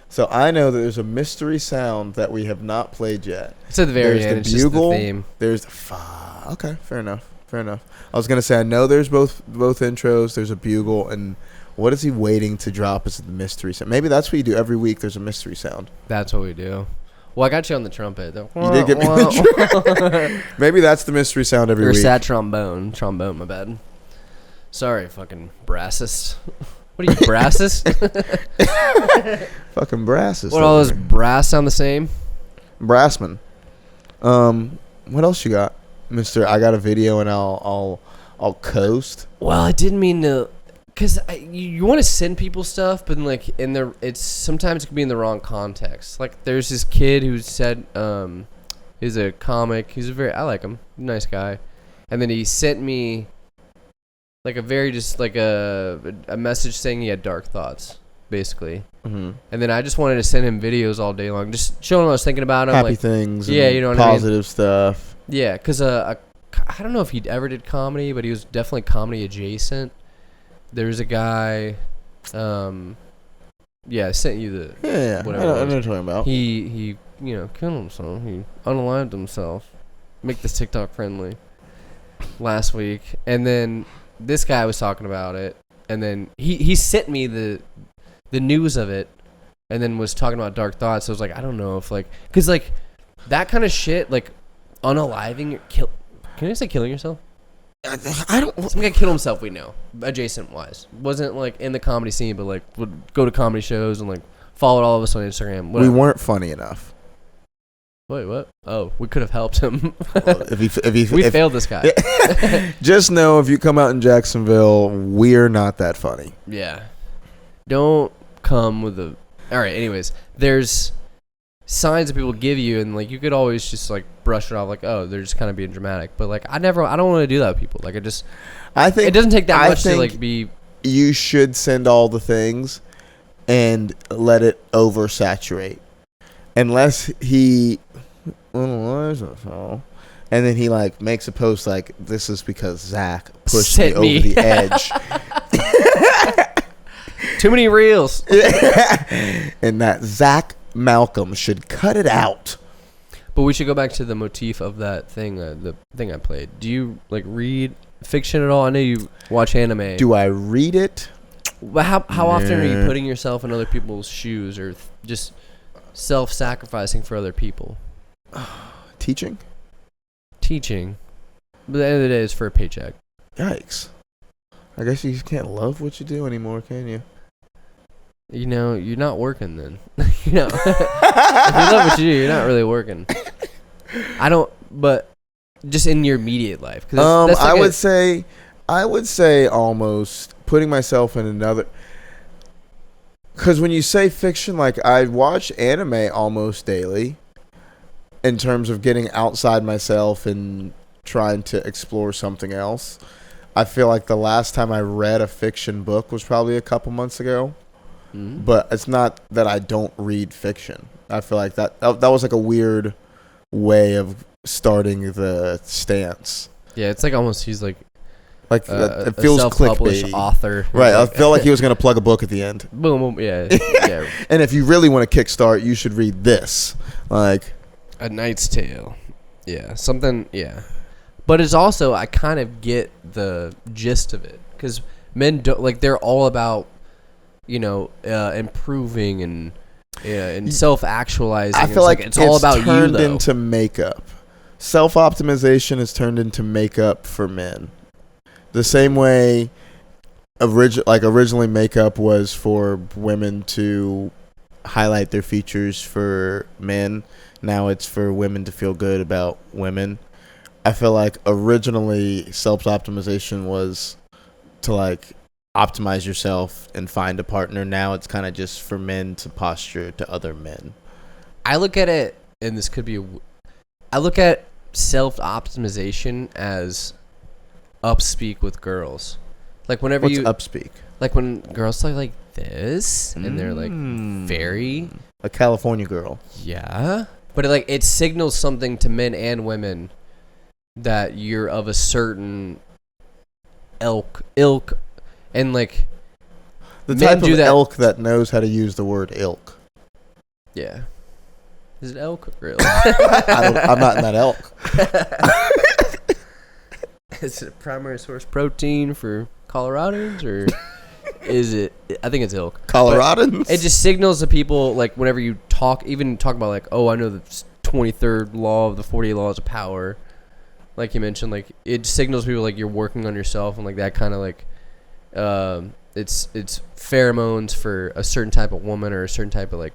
So I know that there's a mystery sound that we have not played yet. It's at the very There's end. the It's just the bugle. theme. There's the okay, fair enough. I was gonna say I know there's both intros. There's a bugle, and what is he waiting to drop as the mystery sound? Maybe that's what you do every week. There's a mystery sound. That's what we do. Well, I got you on the trumpet. You did get me on the Maybe that's the mystery sound every Or week. sad trombone. Trombone, my bad. Sorry, fucking brassist. What are you, brassist? Fucking brasses. What, all those brass sound the same? Brassman. What else you got, Mister? I got a video and I'll coast. Well, I didn't mean to, cause you want to send people stuff, but like it's sometimes it can be in the wrong context. Like there's this kid who said, he's a comic. I like him, nice guy, and then he sent me like a message saying he had dark thoughts, basically. Mm-hmm. And then I just wanted to send him videos all day long, just showing what I was thinking about him, Happy like things. yeah, and you know what I mean? positive stuff. yeah, because I don't know if he ever did comedy, but he was definitely comedy adjacent. There's a guy, I sent you the Yeah, whatever I know it what was. you're talking about. he kill himself. He unalived himself. Make this TikTok friendly. Last week, and then this guy was talking about it, and then he sent me the news of it, and then was talking about dark thoughts. So I was like, I don't know if because that kind of shit, unaliving, can I say killing yourself? I don't. Some guy killed himself. We know, adjacent wise, wasn't in the comedy scene, but would go to comedy shows and followed all of us on Instagram. We weren't funny enough. Wait, what? Oh, we could have helped him. We failed this guy. Just know if you come out in Jacksonville, we're not that funny. Yeah. Don't come with a... All right, anyways. There's signs that people give you, and you could always just brush it off oh, they're just kind of being dramatic. But I don't want to do that with people. I think it doesn't take that much to be... You should send all the things and let it oversaturate. Unless he... And then he like makes a post like, "This is because Zack pushed me over the edge." Too many reels. And that Zack Malcolm should cut it out. But we should go back to the motif of that thing, the thing I played. Do you like read fiction at all? I know you watch anime. Do I read it? But how often are you putting yourself in other people's shoes, or just self-sacrificing for other people? Teaching. But at the end of the day, it's for a paycheck. Yikes. I guess you just can't love what you do anymore, can you? You know, you're not working then. If you love what you do, you're not really working. But just in your immediate life. That's I would say almost putting myself in another. Because when you say fiction, like I watch anime almost daily. In terms of getting outside myself and trying to explore something else. I feel like the last time I read a fiction book was probably a couple months ago. Mm-hmm. But it's not that I don't read fiction. I feel like that was like a weird way of starting the stance. Yeah, it's like almost he's like it feels clickbaity. Author. Right, I feel like he was going to plug a book at the end. Boom, boom, yeah. Yeah. And if you really want to kickstart, you should read this. A Knight's Tale. Yeah, something, yeah. But it's also, I kind of get the gist of it. Because men, they're all about, improving and self-actualizing. I feel like it's all about you, turned into makeup. Self-optimization is turned into makeup for men. The same way originally makeup was for women to highlight their features for men. Now it's for women to feel good about women. I feel like originally self-optimization was to optimize yourself and find a partner. Now it's kind of just for men to posture to other men. I look at it, and this could be I look at self-optimization as upspeak with girls. Whenever What's upspeak? When girls talk like this, and they're very... A California girl. Yeah. But it signals something to men and women that you're of a certain ilk, and the type of elk that knows how to use the word ilk. Yeah. Is it elk or ilk? I'm not in that elk. Is it a primary source protein for Coloradans, or is it? I think it's ilk. Coloradans? But it just signals to people, whenever you talk about, oh, I know the 23rd law of the 48 laws of power. Like you mentioned, it signals people you're working on yourself, and that kind of it's pheromones for a certain type of woman or a certain type of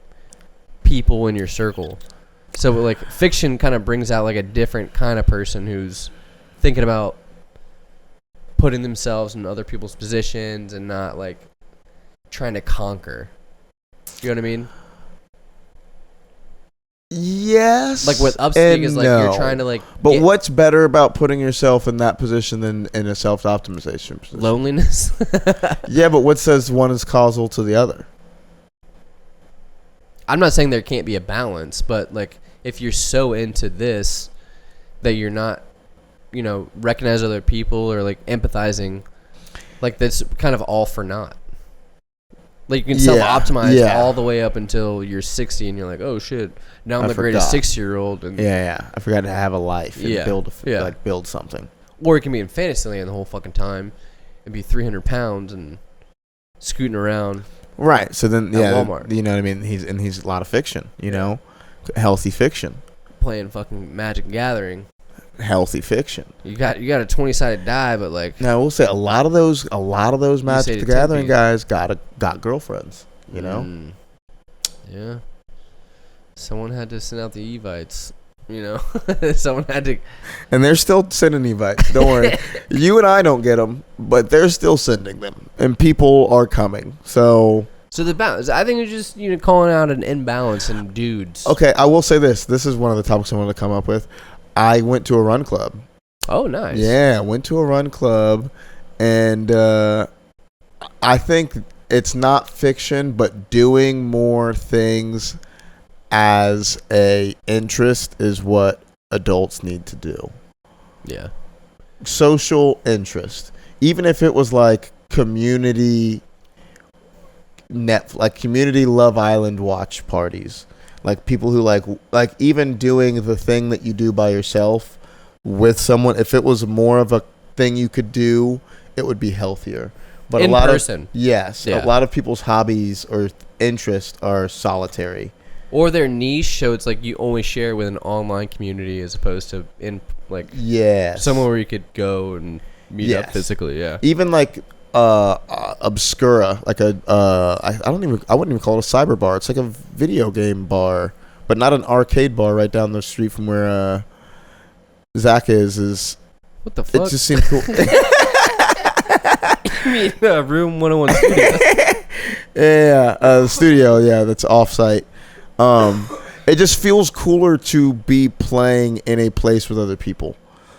people in your circle. So fiction kind of brings out a different kind of person who's thinking about putting themselves in other people's positions and not trying to conquer. You know what I mean? Yes. With upspeak is you're trying to But what's better about putting yourself in that position than in a self-optimization position? Loneliness. Yeah, but what says one is causal to the other? I'm not saying there can't be a balance, but if you're so into this that you're not, recognize other people or empathizing, that's kind of all for naught. Like you can Yeah, self-optimize yeah. all the way up until you're 60, and you're like, oh shit, now I'm I the greatest forgot. 6-year-old. And Yeah. I forgot to have a life and Yeah, yeah. build something. Or it can be in Fantasyland the whole fucking time and be 300 pounds and scooting around. Right. So then, At yeah, Walmart. you know what I mean. He's a lot of fiction. You know, healthy fiction. Playing fucking Magic the Gathering. Healthy fiction. You got a 20-sided die, but like Now, I will say a lot of those say Magic the the Gathering 10 guys got girlfriends. You know. Mm. Yeah. Someone had to send out the Evites. You know, someone had to. And they're still sending evites. Don't worry. You and I don't get them, but they're still sending them. And people are coming. So the balance. I think it's just calling out an imbalance in dudes. okay, I will say this. This is one of the topics I wanted to come up with. I went to a run club. Oh, nice. Yeah, I went to a run club, and I think it's not fiction, but doing more things as a interest is what adults need to do. Yeah. Social interest, even if it was like community community Love Island watch parties, like people who like even doing the thing that you do by yourself with someone. If it was more of a thing you could do, it would be healthier. But In a lot person. yes, Yeah. a lot of people's hobbies or interests are solitary. Or their niche, so it's like you only share with an online community as opposed to in like Yes. somewhere where you could go and meet up Yes. physically. Yeah. Even like obscura, like I wouldn't even call it a cyber bar. It's like a video game bar, but not an arcade bar right down the street from where Zack is. What the fuck? It just seemed cool. You mean, Room 101 studio. Yeah, the studio, yeah, that's off-site. It just feels cooler to be playing in a place with other people.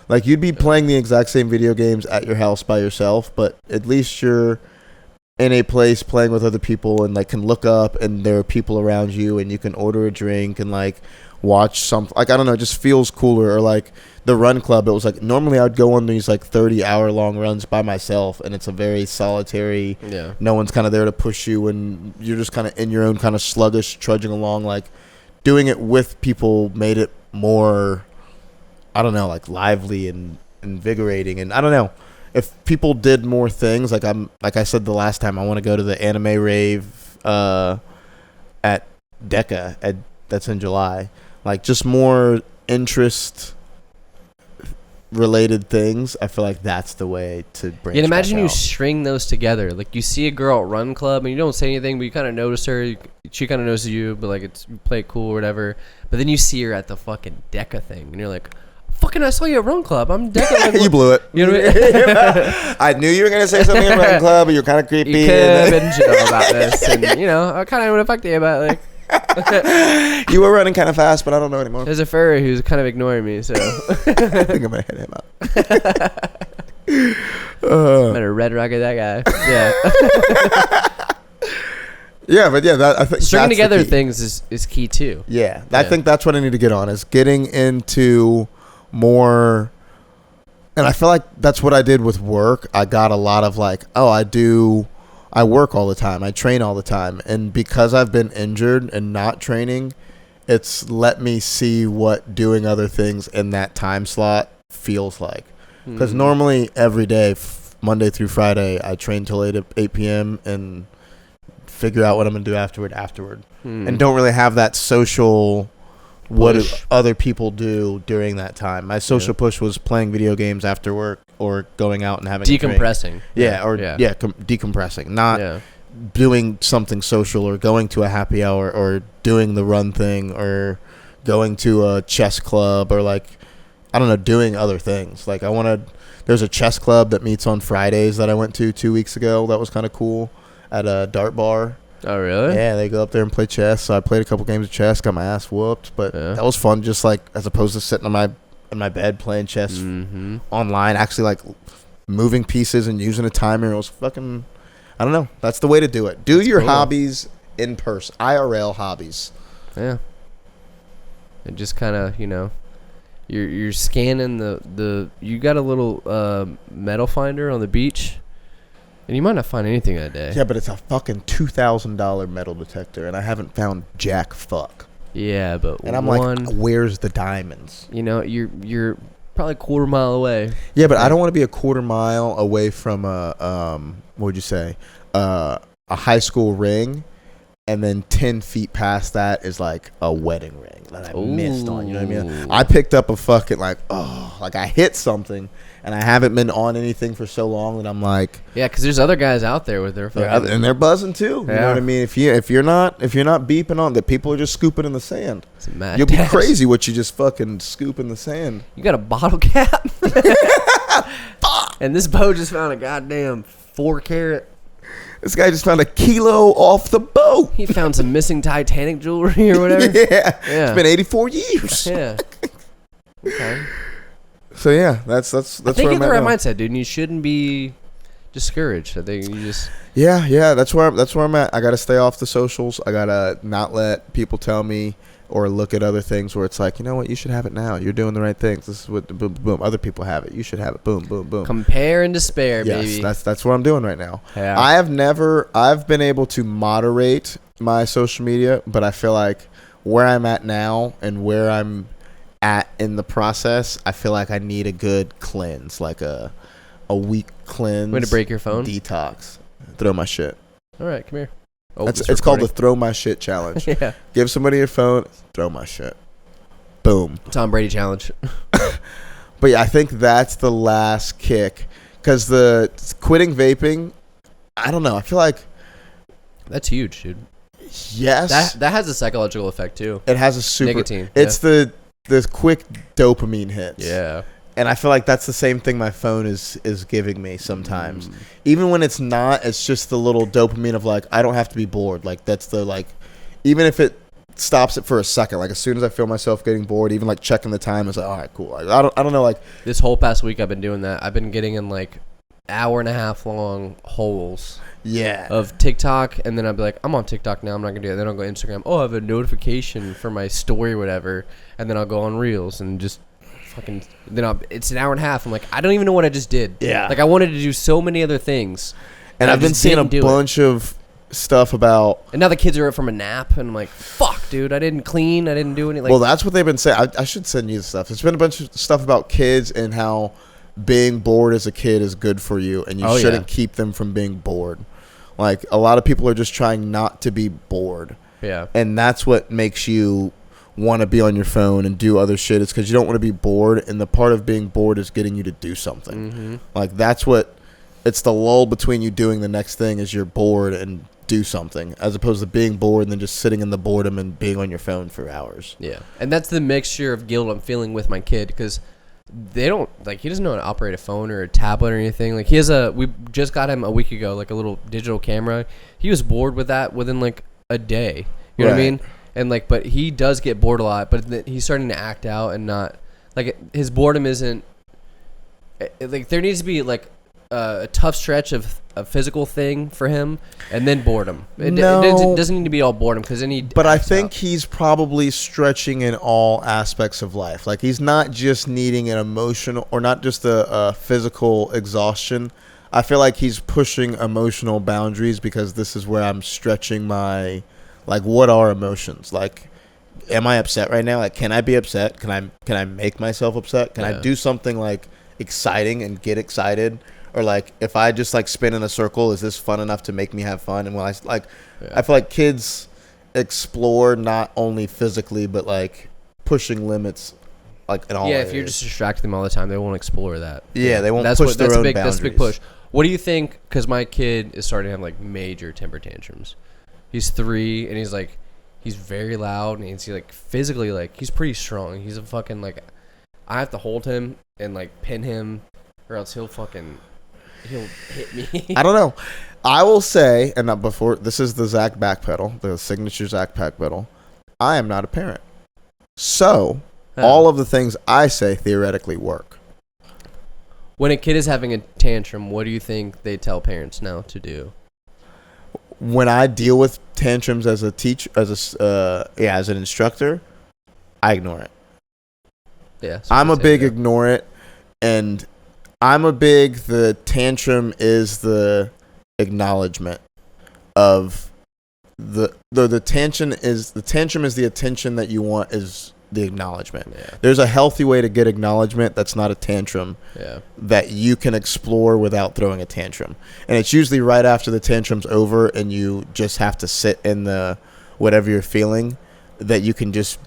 Like, you'd be playing the exact same video games at your house by yourself, but at least you're in a place playing with other people and, like, can look up and there are people around you and you can order a drink and, like, watch something. Like, I don't know, it just feels cooler. Or, like, the run club, it was, like, normally I'd go on these, like, 30-hour-long runs by myself, and it's a very solitary, Yeah. no one's kind of there to push you, and you're just kind of in your own kind of sluggish, trudging along. Like, doing it with people made it more, I don't know, like lively and invigorating. And I don't know, if people did more things, like I said the last time, I want to go to the anime rave at Deca that's in July. Like, just more interest related things. I feel like that's the way to bring. Yeah, imagine you string those together. Like, you see a girl at Run Club and you don't say anything, but you kind of notice her. She kind of notices you, but like you play it cool or whatever. But then you see her at the fucking Deca thing, and you're like, "Fucking, I saw you at Run Club. I'm Deca." Like, You blew it. You know what I mean? I knew you were gonna say something at Run Club, but you're kind of creepy. You could have been chill about this, and I kind of would have fucked you about like. You were running kind of fast, but I don't know anymore. There's a furry who's kind of ignoring me, so I think I'm gonna hit him up. I'm gonna red rocket that guy. Yeah, Yeah, but yeah, I think stringing that's the together key. things is key too. Yeah, I Yeah. think that's what I need to get on, is getting into more. And I feel like that's what I did with work. I got a lot of like, I work all the time. I train all the time. And because I've been injured and not training, it's let me see what doing other things in that time slot feels like. Because normally every day, Monday through Friday, I train till 8 p.m. and figure out what I'm going to do afterward. And don't really have that social, what do Push. other people do during that time. My social push was playing video games after work or going out and having a drink. Decompressing. Decompressing, not Yeah. doing something social or going to a happy hour or doing the run thing or going to a chess club or like, I don't know, doing other things. Like there's a chess club that meets on Fridays that I went to 2 weeks ago. That was kind of cool, at a dart bar. Oh really? Yeah, they go up there and play chess. So I played a couple games of chess, got my ass whooped, but that was fun. Just like, as opposed to sitting in my bed playing chess online, actually like moving pieces and using a timer. It was fucking, I don't know. That's the way to do it. Do your cool. hobbies in person, IRL hobbies. Yeah. And just kind of, you're scanning the you got a little metal finder on the beach. And you might not find anything that day. Yeah, but it's a fucking $2,000 metal detector, and I haven't found jack fuck. Yeah, but And I'm like, where's the diamonds? You know, you're probably a quarter mile away. Yeah, but I don't want to be a quarter mile away from a what would you say, a high school ring, and then 10 feet past that is like a wedding ring that I missed on. You know what I mean? I picked up a fucking like I hit something, and I haven't been on anything for so long that I'm like, yeah, because there's other guys out there with their phone, and they're buzzing too. You know what I mean? If you're not beeping on that, people are just scooping in the sand. You'll be crazy what you just fucking scoop in the sand. You got a bottle cap, and this boat just found a goddamn 4-carat. This guy just found a kilo off the boat. He found some missing Titanic jewelry or whatever. Yeah. It's been 84 years. Yeah. Okay. So yeah, that's I think where you I'm have the at right now. mindset, dude. And you shouldn't be discouraged. I think you just Yeah, that's where I'm at. I gotta stay off the socials. I gotta not let people tell me or look at other things where it's like, you know what, you should have it now. You're doing the right things. This is what boom, boom. Other people have it. You should have it. Boom, boom, boom. compare and despair, Yes, baby. that's what I'm doing right now. Yeah. I've been able to moderate my social media, but I feel like where I'm at now and where I'm at in the process, I feel like I need a good cleanse, like a week cleanse. Way to break your phone? Detox. Throw my shit. All right, come here. Oh, It's called the throw my shit challenge. Yeah. Give somebody your phone, throw my shit. Boom. Tom Brady challenge. But yeah, I think that's the last kick. Because the quitting vaping, I don't know. I feel like, That's huge, dude. yes, That has a psychological effect too. it has a super. Nicotine, It's the quick dopamine hits. Yeah. And I feel like that's the same thing my phone is giving me sometimes. Even when it's not, it's just the little dopamine of like, I don't have to be bored. Like that's the like, even if it stops it for a second, like as soon as I feel myself getting bored, even like checking the time, it's like, all right, cool. Like, I don't know, like This whole past week I've been doing that. I've been getting in like hour and a half long holes yeah. of TikTok, and then I'll be like, I'm on TikTok now, I'm not gonna do it. Then I'll go Instagram. Oh, I have a notification for my story or whatever, and then I'll go on Reels and just fucking. Then it's an hour and a half. I'm like, I don't even know what I just did. Yeah. Like I wanted to do so many other things, And I I've been just seeing a didn't do it. bunch of stuff about. And now the kids are up from a nap, and I'm like, fuck, dude, I didn't clean, I didn't do anything. Like, Well, that's what they've been saying. I should send you the stuff. There's been a bunch of stuff about kids and how being bored as a kid is good for you, and you shouldn't keep them from being bored. Like a lot of people are just trying not to be bored. yeah. And that's what makes you want to be on your phone and do other shit. It's because you don't want to be bored, and the part of being bored is getting you to do something. Like that's what it's the lull between you doing the next thing is you're bored and do something, as opposed to being bored and then just sitting in the boredom and being on your phone for hours. Yeah, and that's the mixture of guilt I'm feeling with my kid, because they don't, like, he doesn't know how to operate a phone or a tablet or anything. Like, we just got him a week ago, like a little digital camera. He was bored with that within like a day. You know what I mean? And like, but he does get bored a lot, but he's starting to act out and not, like, his boredom isn't, like, there needs to be like a tough stretch of a physical thing for him, and then boredom. It doesn't need to be all boredom, because then he. But I think he's probably stretching in all aspects of life. Like he's not just needing an emotional, or not just a physical exhaustion. I feel like he's pushing emotional boundaries, because this is where I'm stretching my, like, what are emotions? Like, am I upset right now? Like, can I be upset? Can I make myself upset? Can I do something like exciting and get excited? Or like, if I just like spin in a circle, is this fun enough to make me have fun? And when I like, I feel like kids explore not only physically, but like pushing limits, like in all areas. If you're just distracting them all the time, they won't explore that. Yeah, they won't push their own boundaries. That's a big push. What do you think? Because my kid is starting to have like major temper tantrums. He's 3, and he's like, he's very loud, and he's like physically, like, he's pretty strong. He's a fucking, like, I have to hold him and like pin him, or else he'll hit me. I don't know. I will say, and not before, this is the Zack backpedal, the signature Zack backpedal. I am not a parent. So, all of the things I say theoretically work. When a kid is having a tantrum, what do you think they tell parents now to do? When I deal with tantrums as a teacher, as an instructor, I ignore it. Yeah. I'm a big ignore it, and I'm a big, the tantrum is the acknowledgement of the tantrum is the attention that you want is the acknowledgement. Yeah. There's a healthy way to get acknowledgement that's not a tantrum. Yeah. That you can explore without throwing a tantrum. And it's usually right after the tantrum's over and you just have to sit in the whatever you're feeling that you can just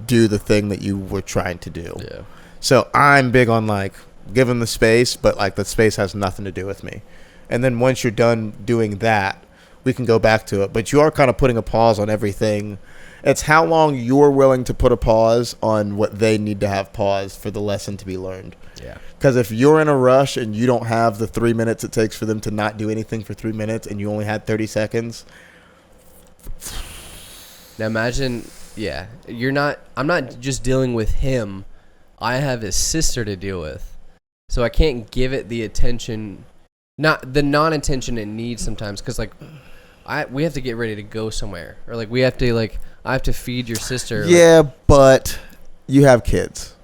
do the thing that you were trying to do. Yeah. So I'm big on like giving the space, but like the space has nothing to do with me. And then once you're done doing that, we can go back to it. But you are kind of putting a pause on everything. It's how long you're willing to put a pause on what they need to have paused for the lesson to be learned. Yeah. Because if you're in a rush and you don't have the 3 minutes it takes for them to not do anything for 3 minutes and you only had 30 seconds. Now imagine, yeah, I'm not just dealing with him. I have his sister to deal with. So I can't give it the attention, not the non-attention it needs sometimes. Because like, we have to get ready to go somewhere. Or like we have to like, I have to feed your sister. Yeah, but you have kids.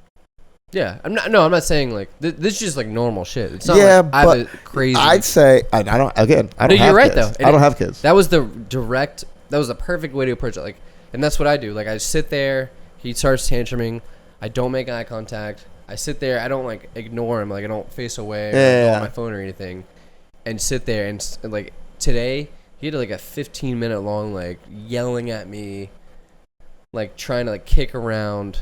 Yeah, I'm not saying like this is just like normal shit. It's not Yeah, like I have a crazy. I'd say I don't. Again, I don't. No, have you're right kids. though. I don't have kids. That was the perfect way to approach it. Like, and that's what I do. Like, I sit there. He starts tantruming. I don't make eye contact. I sit there. I don't like ignore him. Like, I don't face away or go on my phone or anything, and sit there and like today he had like a 15-minute long like yelling at me. Like trying to like kick around,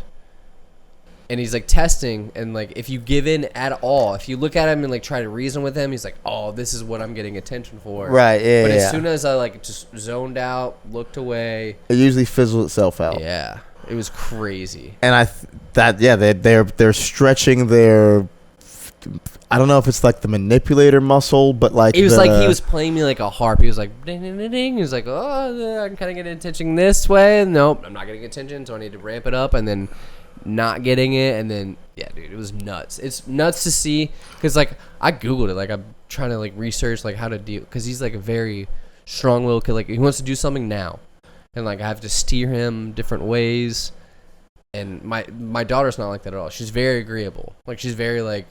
and he's like testing, and like if you give in at all, if you look at him and like try to reason with him, he's like, oh, this is what I'm getting attention for. Right. Yeah. But yeah. as soon as I like just zoned out, looked away, it usually fizzles itself out. yeah, it was crazy. And they're stretching their. I don't know if it's like the manipulator muscle, but like It was like he was playing me like a harp. He was like ding ding ding ding. He was like, oh, I'm kind of getting attention this way. Nope, I'm not getting attention, so I need to ramp it up, and then not getting it, and then yeah, dude, it was nuts. It's nuts to see because like I googled it, like I'm trying to like research like how to deal because he's like a very strong-willed kid. Like he wants to do something now, and like I have to steer him different ways. And my daughter's not like that at all. She's very agreeable. Like she's very like.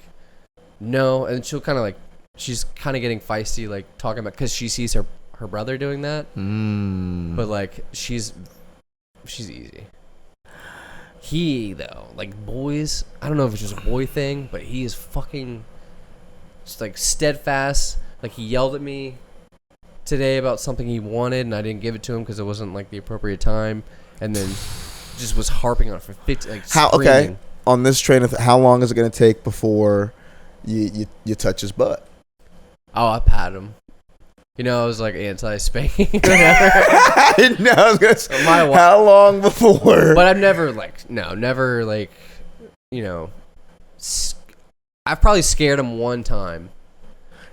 No, and she'll kind of like, she's kind of getting feisty, like talking about, because she sees her brother doing that. But like, she's easy. He, though, like boys, I don't know if it's just a boy thing, but he is fucking just like steadfast. Like he yelled at me today about something he wanted, and I didn't give it to him because it wasn't like the appropriate time. And then just was harping on it for 50, like screaming. Okay, on this train of how long is it going to take before you touch his butt? Oh, I pat him. You know, I was like anti-spanking. I didn't know. I was gonna say, how long before? But I've never never like, you know, I've probably scared him one time.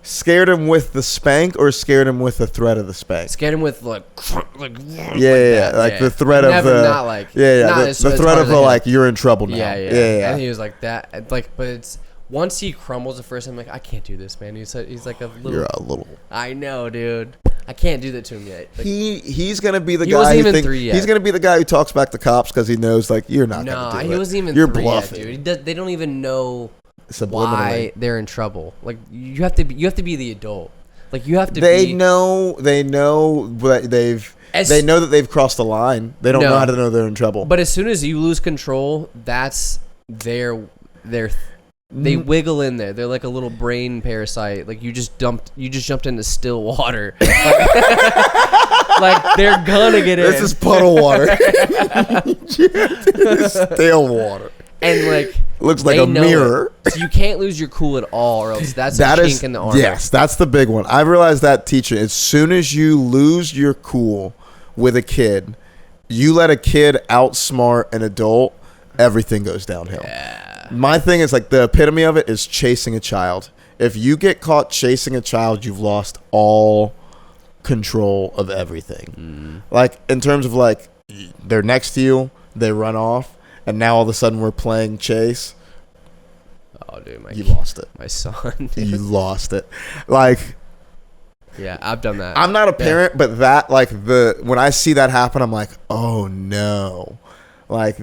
Scared him with the spank or scared him with the threat of the spank? Scared him with like the threat of the not like the threat of the like you're in trouble now. Yeah. And he was like that, like, but it's. Once he crumbles the first time, I'm like, I can't do this, man. He's like a little. You're a little. I know, dude. I can't do that to him yet. Like, he's gonna be the guy. Wasn't even 3 yet. He's gonna be the guy who talks back to cops because he knows like you're not gonna do it. He wasn't even. You're 3 bluffing, yet, dude. They don't even know subliminally why they're in trouble. Like you have to be the adult. Like you have to. They know that they know that they've crossed the line. They don't know how to know they're in trouble. But as soon as you lose control, that's they wiggle in there. They're like a little brain parasite. Like you just jumped into still water. Like they're gonna get in. This is puddle water. Stale water. And like looks like a mirror. So you can't lose your cool at all, or else that's a chink in the armor. Yes, that's the big one. I've realized that teaching. As soon as you lose your cool with a kid, you let a kid outsmart an adult, everything goes downhill. Yeah. My thing is like the epitome of it is chasing a child. If you get caught chasing a child, you've lost all control of everything. Like in terms of like they're next to you, they run off, and now all of a sudden we're playing chase. Oh, dude, you lost it. My son. Dude. You lost it. Like. Yeah, I've done that. I'm not a parent, but that like when I see that happen, I'm like, oh no, like.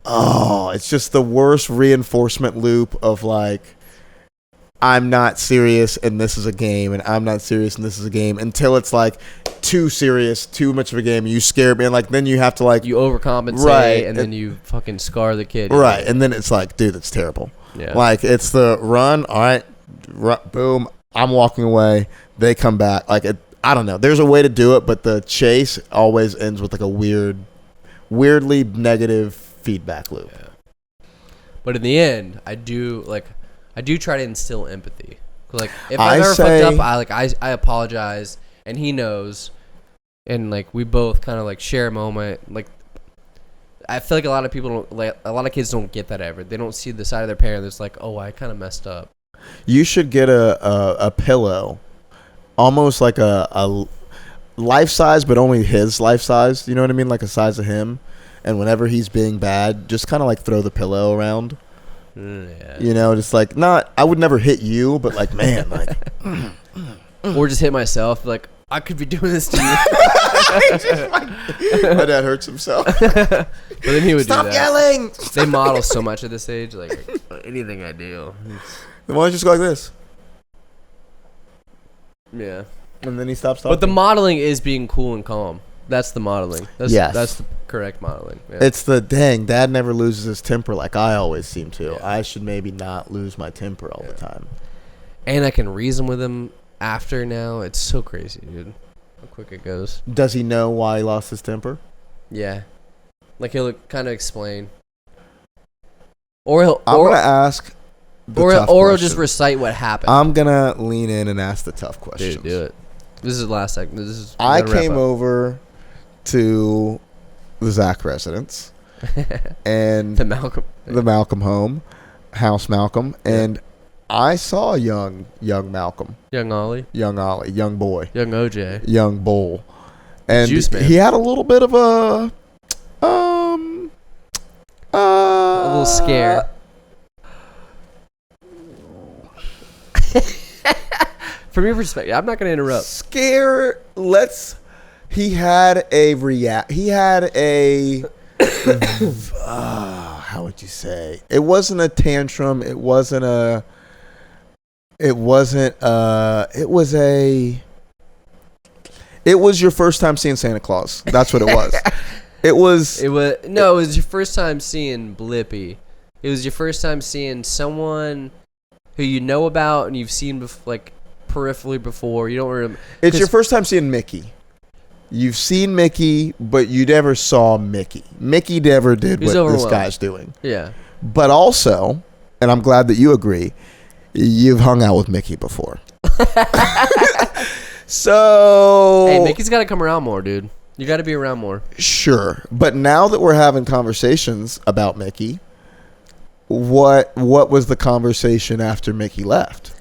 Oh, it's just the worst reinforcement loop of like I'm not serious and this is a game, and I'm not serious and this is a game, until it's like too serious, too much of a game. You scare me, and like then you have to like You overcompensate, Right. and then you fucking scar the kid. right, and then it's like, dude, that's terrible. Yeah. Like it's the run, all right, boom, I'm walking away. They come back. Like I don't know. There's a way to do it, but the chase always ends with like a weirdly negative feedback loop. Yeah. But in the end, I do try to instill empathy. Like if I've ever fucked up, I apologize, and he knows, and like we both kind of like share a moment. Like I feel like a lot of people don't, like a lot of kids don't get that ever. They don't see the side of their parent that's like, oh, I kind of messed up. You should get a pillow, almost like a life size, but only his life size. You know what I mean? Like a size of him. And whenever he's being bad, just kind of like throw the pillow around. Yeah. You know, just like I would never hit you, but like, man, like. Or just hit myself. Like I could be doing this to you. My dad hurts himself. But then he would Stop do that. yelling. They model so much at this age. Like anything I do. Then why don't you just go like this? Yeah. And then he stops talking. But the modeling is being cool and calm. That's the modeling. Yes. That's the correct modeling. Yeah. It's the dang, dad never loses his temper like I always seem to. Yeah. I should maybe not lose my temper all the time. And I can reason with him after now. It's so crazy, dude. How quick it goes. Does he know why he lost his temper? Yeah. Like he'll kind of explain. Or he'll I'm going to ask the tough or he'll question. just recite what happened. I'm going to lean in and ask the tough questions. Dude, do it. This is the last segment. This is I gotta wrap came up. over to the Zack residence and The Malcolm. the Malcolm home, House Malcolm, and I saw young Malcolm, Young Ollie. young Ollie, young boy, Young OJ. young bull, and Juice man. he had a little bit of a A little scare. From your perspective, I'm not going to interrupt. scare. He had a how would you say? It wasn't a tantrum. It was your first time seeing Santa Claus. That's what it was. It was your first time seeing Blippi. It was your first time seeing someone who you know about and you've seen peripherally before. You don't remember. It's your first time seeing Mickey. You've seen Mickey, but you never saw Mickey. Mickey never did He's what this overwhelmed. guy's doing. Yeah. But also, and I'm glad that you agree, you've hung out with Mickey before. So Hey, Mickey's got to come around more, dude. You got to be around more. sure. But now that we're having conversations about Mickey, what was the conversation after Mickey left?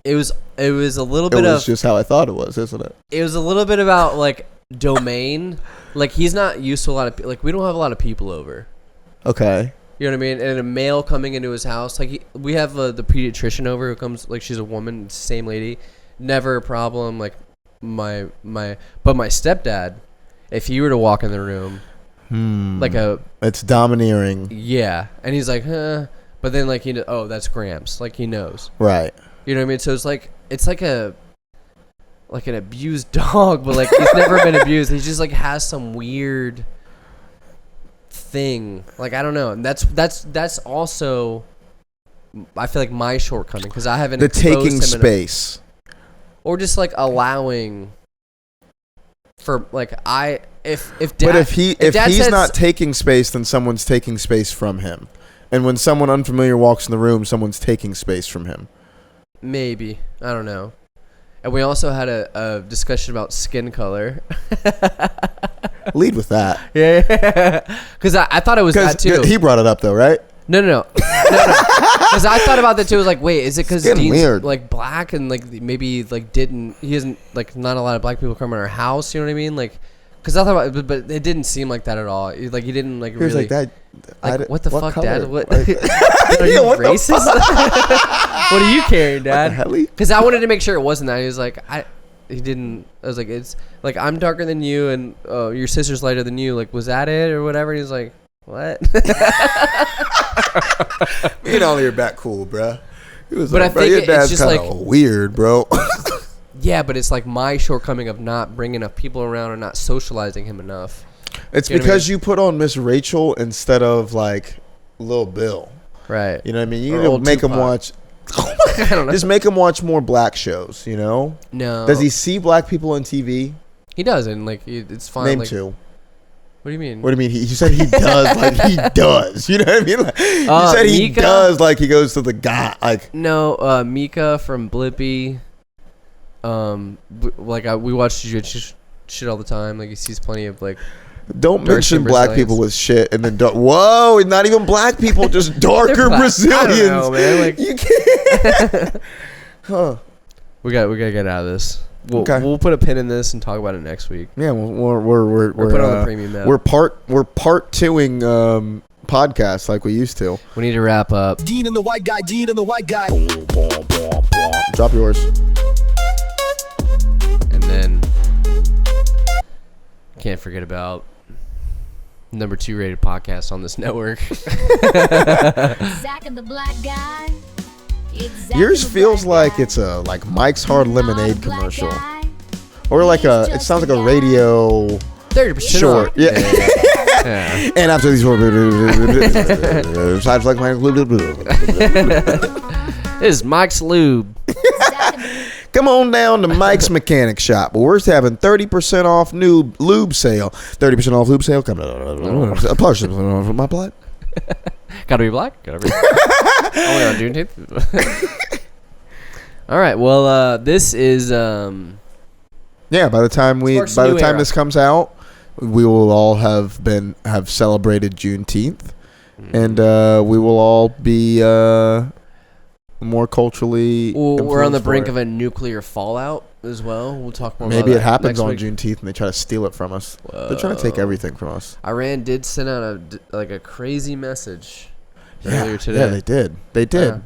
It was a little It bit was of just how I thought it was, isn't it? it was a little bit about like domain. Like he's not used to a lot of like we don't have a lot of people over. Okay. You know what I mean? And a male coming into his house, like we have the pediatrician over who comes, like she's a woman, same lady, never a problem. Like my stepdad, if he were to walk in the room, like It's domineering. yeah, and he's like, huh, but then like oh, that's Gramps, like he knows. Right. You know what I mean? So it's like an abused dog, but like he's never been abused. He just like has some weird thing. Like I don't know. And that's also I feel like my shortcoming because I haven't The exposed taking him space. or just like allowing for like if dad, But if dad he's says- not taking space, then someone's taking space from him. And when someone unfamiliar walks in the room, someone's taking space from him. maybe I don't know. And we also had a discussion about skin color. Lead with that. Yeah, because I thought it was that too. He brought it up though, right? No. Because I thought about that too. I was like, wait, is it because getting Dean's weird. like black and like maybe like he hasn't like not a lot of black people come in our house. You know what I mean? Like, because I thought about, but it didn't seem like that at all. Like he didn't like He was really. like that. Like, what the fuck, color? Dad? What? Like, Are you Yeah, what the racist? What are you carrying, Dad? hell? Because I wanted to make sure it wasn't that. He was like, he didn't. I was like, it's like I'm darker than you and your sister's lighter than you. Like, was that it or whatever? And he's like, what? Me and Ollie are back cool, bruh. He was But like, I bro, think your it's dad's just kind like- of weird, bro. Yeah, but it's like my shortcoming of not bringing enough people around or not socializing him enough. It's You know what I because mean? you put on Miss Rachel instead of like Lil Bill. Right. You know what I mean? You Or need to old make him Tupac. watch. I don't know. Just make him watch more black shows. You know? No. Does he see black people on TV? He doesn't. Like, it's fine. Name like, two. What do you mean? What do you mean? You said he does, like he does. You know what I mean? Like, you said he Mika? does, like he goes to the guy. Like, No, Mika from Blippi. We watch shit all the time. Like, he sees plenty of like. don't Dark mention skin black Brazilians. people with shit, and then whoa, not even black people, just darker black. Brazilians. I don't know, man. Like, You can't. Huh? we gotta get out of this. Okay. We'll put a pin in this and talk about it next week. Yeah, we're put on the premium app. we're part 2ing podcasts like we used to. We need to wrap up. Dean and the white guy, Dean and the white guy. Drop yours. And then can't forget about number 2 rated podcast on this network. Zack and the black guy. It's Zack Yours and the feels black like guy. it's a like Mike's Hard Not a Lemonade black commercial, guy. or like He's it just sounds a like a guy. radio. 30% Short, off. yeah. Yeah. And after these, sides like my. This is Mike's Lube. Zack and the Come on down to Mike's Mechanic Shop. We're having 30% off new lube sale. 30% off lube sale. Come a portion from my blood. Gotta be black. Gotta be. Only on Juneteenth. All right. Well, this is Yeah, by the time Sparks a new era. this comes out, we will all have celebrated Juneteenth, and we will all be more culturally. we're on the influenced brink for of a nuclear fallout as well. We'll talk more. Maybe about it happens next on week. Juneteenth, and they try to steal it from us. They're trying to take everything from us. Iran did send out a crazy message earlier today. Yeah, they did. They did. Yeah.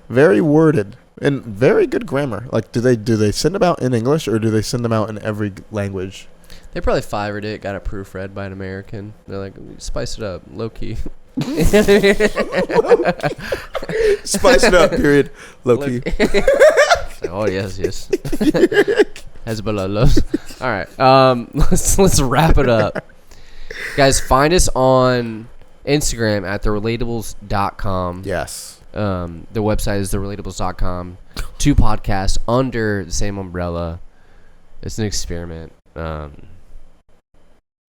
Very worded and very good grammar. Like, do they send them out in English or do they send them out in every language? They probably fivered it, got it proofread by an American. They're like, spice it up, low key. Spice it up, period. Low key. Oh yes. Hezbollah loves. All right, let's wrap it up, guys. Find us on Instagram at therelatables.com. Yes. The website is therelatables.com. 2 podcasts under the same umbrella. It's an experiment.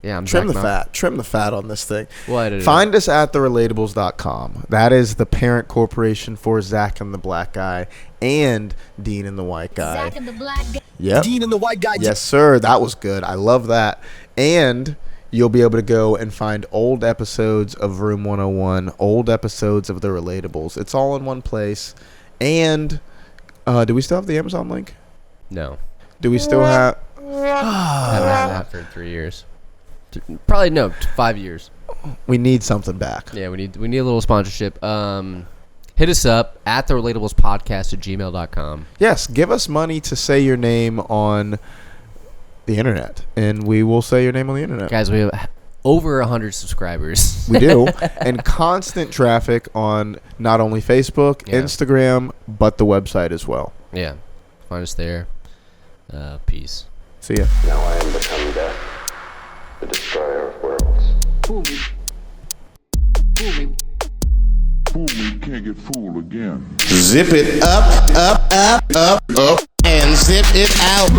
Yeah, I'm Trim Zack the Mouth. fat. Trim the fat on this thing. We'll edit it Find us at therelatables.com. That is the parent corporation for Zack and the Black Guy and Dean and the White Guy. Zack and the black guy. Yep. Dean and the white guy. Yes, sir. That was good. I love that. And you'll be able to go and find old episodes of Room 101, old episodes of The Relatables. It's all in one place. And do we still have the Amazon link? No. Do we still have... Haven't had that for 3 years. Probably no, 5 years. We need something back. Yeah, we need a little sponsorship. Hit us up at therelatables@gmail.com. Yes, give us money to say your name on the internet, and we will say your name on the internet. Guys, we have over 100 subscribers. We do. And constant traffic on not only Facebook, Yeah. Instagram, but the website as well. Yeah, find us there. Peace. See ya. Now I am become death, the destroyer of worlds. Fool me, can't get fooled again. Zip it up, and zip it out.